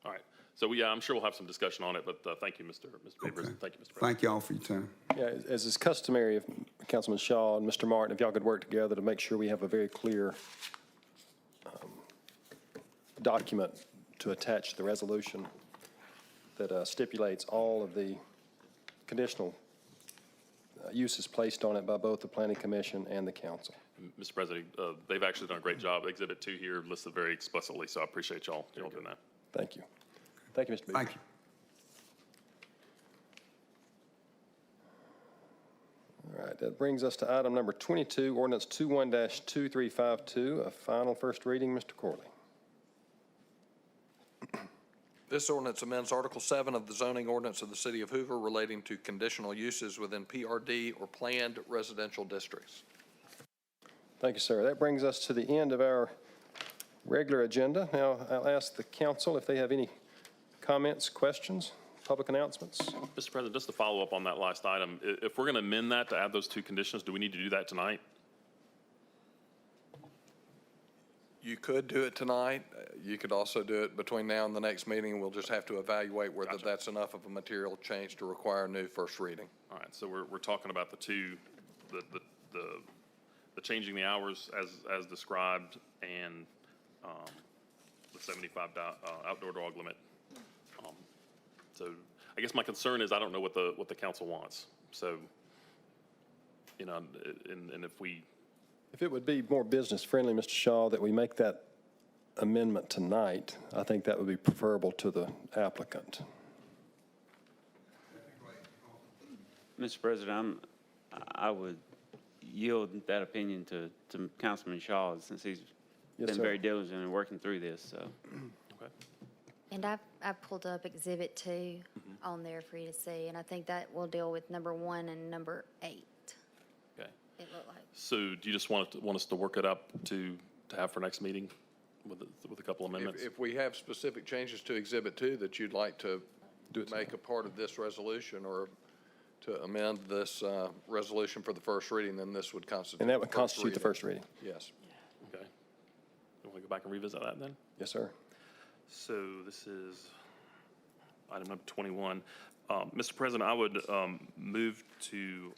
All right. So, I'm sure we'll have some discussion on it, but thank you, Mr. President. Thank you, Mr. President. Thank you all for your time. Yeah, as is customary, if Councilman Shaw and Mr. Martin, if y'all could work together to make sure we have a very clear document to attach to the resolution that stipulates all of the conditional uses placed on it by both the Planning Commission and the council. Mr. President, they've actually done a great job. Exhibit 2 here listed very explicitly, so I appreciate y'all doing that. Thank you. Thank you, Mr. Beaver. Thank you. All right, that brings us to item number 22, ordinance 21-2352, a final first reading. Mr. Corley. This ordinance amends Article 7 of the zoning ordinance of the City of Hoover relating to conditional uses within PRD or planned residential districts. Thank you, sir. That brings us to the end of our regular agenda. Now, I'll ask the council if they have any comments, questions, public announcements. Mr. President, just to follow up on that last item, if we're going to amend that to add those two conditions, do we need to do that tonight? You could do it tonight. You could also do it between now and the next meeting. We'll just have to evaluate whether that's enough of a material change to require a new first reading. All right, so we're talking about the changing the hours as described and the 75 outdoor dog limit. So I guess my concern is I don't know what the council wants. So, and if it would be more business friendly, Mr. Shaw, that we make that amendment tonight, I think that would be preferable to the applicant. Mr. President, I would yield that opinion to Councilman Shaw since he's been very diligent in working through this. So. Okay. And I pulled up Exhibit 2 on there for you to see, and I think that will deal with number 1 and number 8. Okay. It looked like. So do you just want us to work it up to have for next meeting with a couple amendments? If we have specific changes to Exhibit 2 that you'd like to make a part of this resolution or to amend this resolution for the first reading, then this would constitute. And that would constitute the first reading. Yes. Okay. You want to go back and revisit that then? Yes, sir. So this is item number 21. Mr. President, I would move to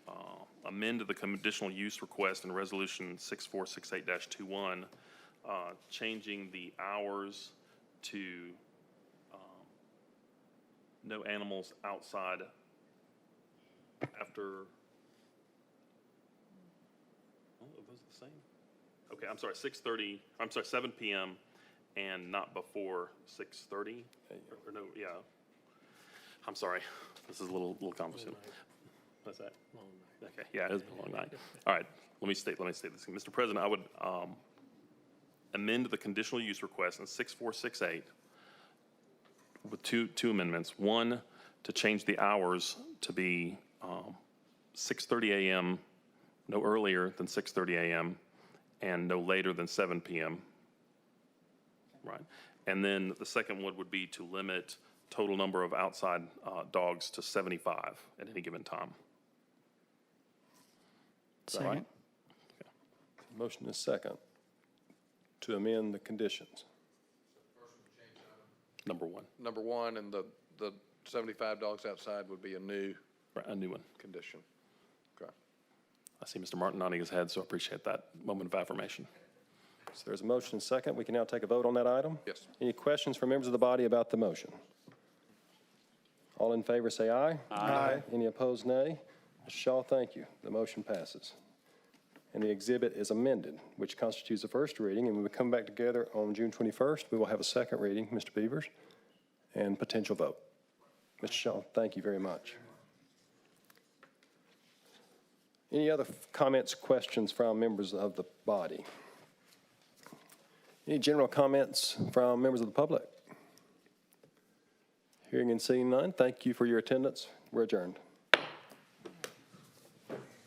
amend the conditional use request in Resolution 6468-21, changing the hours to no animals outside after, are those the same? Okay, I'm sorry, 7 p.m. and not before 6:30, or no, yeah. I'm sorry, this is a little confusing. What's that? Long night. Okay, yeah, it's been a long night. All right, let me state this. Mr. President, I would amend the conditional use request in 6468 with two amendments. One, to change the hours to be 6:30 a.m., no earlier than 6:30 a.m., and no later than 7 p.m. Right. And then the second one would be to limit total number of outside dogs to 75 at any given time. Is that right? Motion is second to amend the conditions. Number one. Number one, and the 75 dogs outside would be a new Right, a new one. condition. Okay. I see Mr. Martin nodding his head, so I appreciate that moment of affirmation. So there's a motion and second. We can now take a vote on that item. Yes. Any questions from members of the body about the motion? All in favor say aye. Aye. Any opposed, nay. Mr. Shaw, thank you. The motion passes. And the exhibit is amended, which constitutes the first reading, and when we come back together on June 21st, we will have a second reading, Mr. Beavers, and potential vote. Mr. Shaw, thank you very much. Any other comments, questions from members of the body? Any general comments from members of the public? Hearing and seeing none, thank you for your attendance. We're adjourned.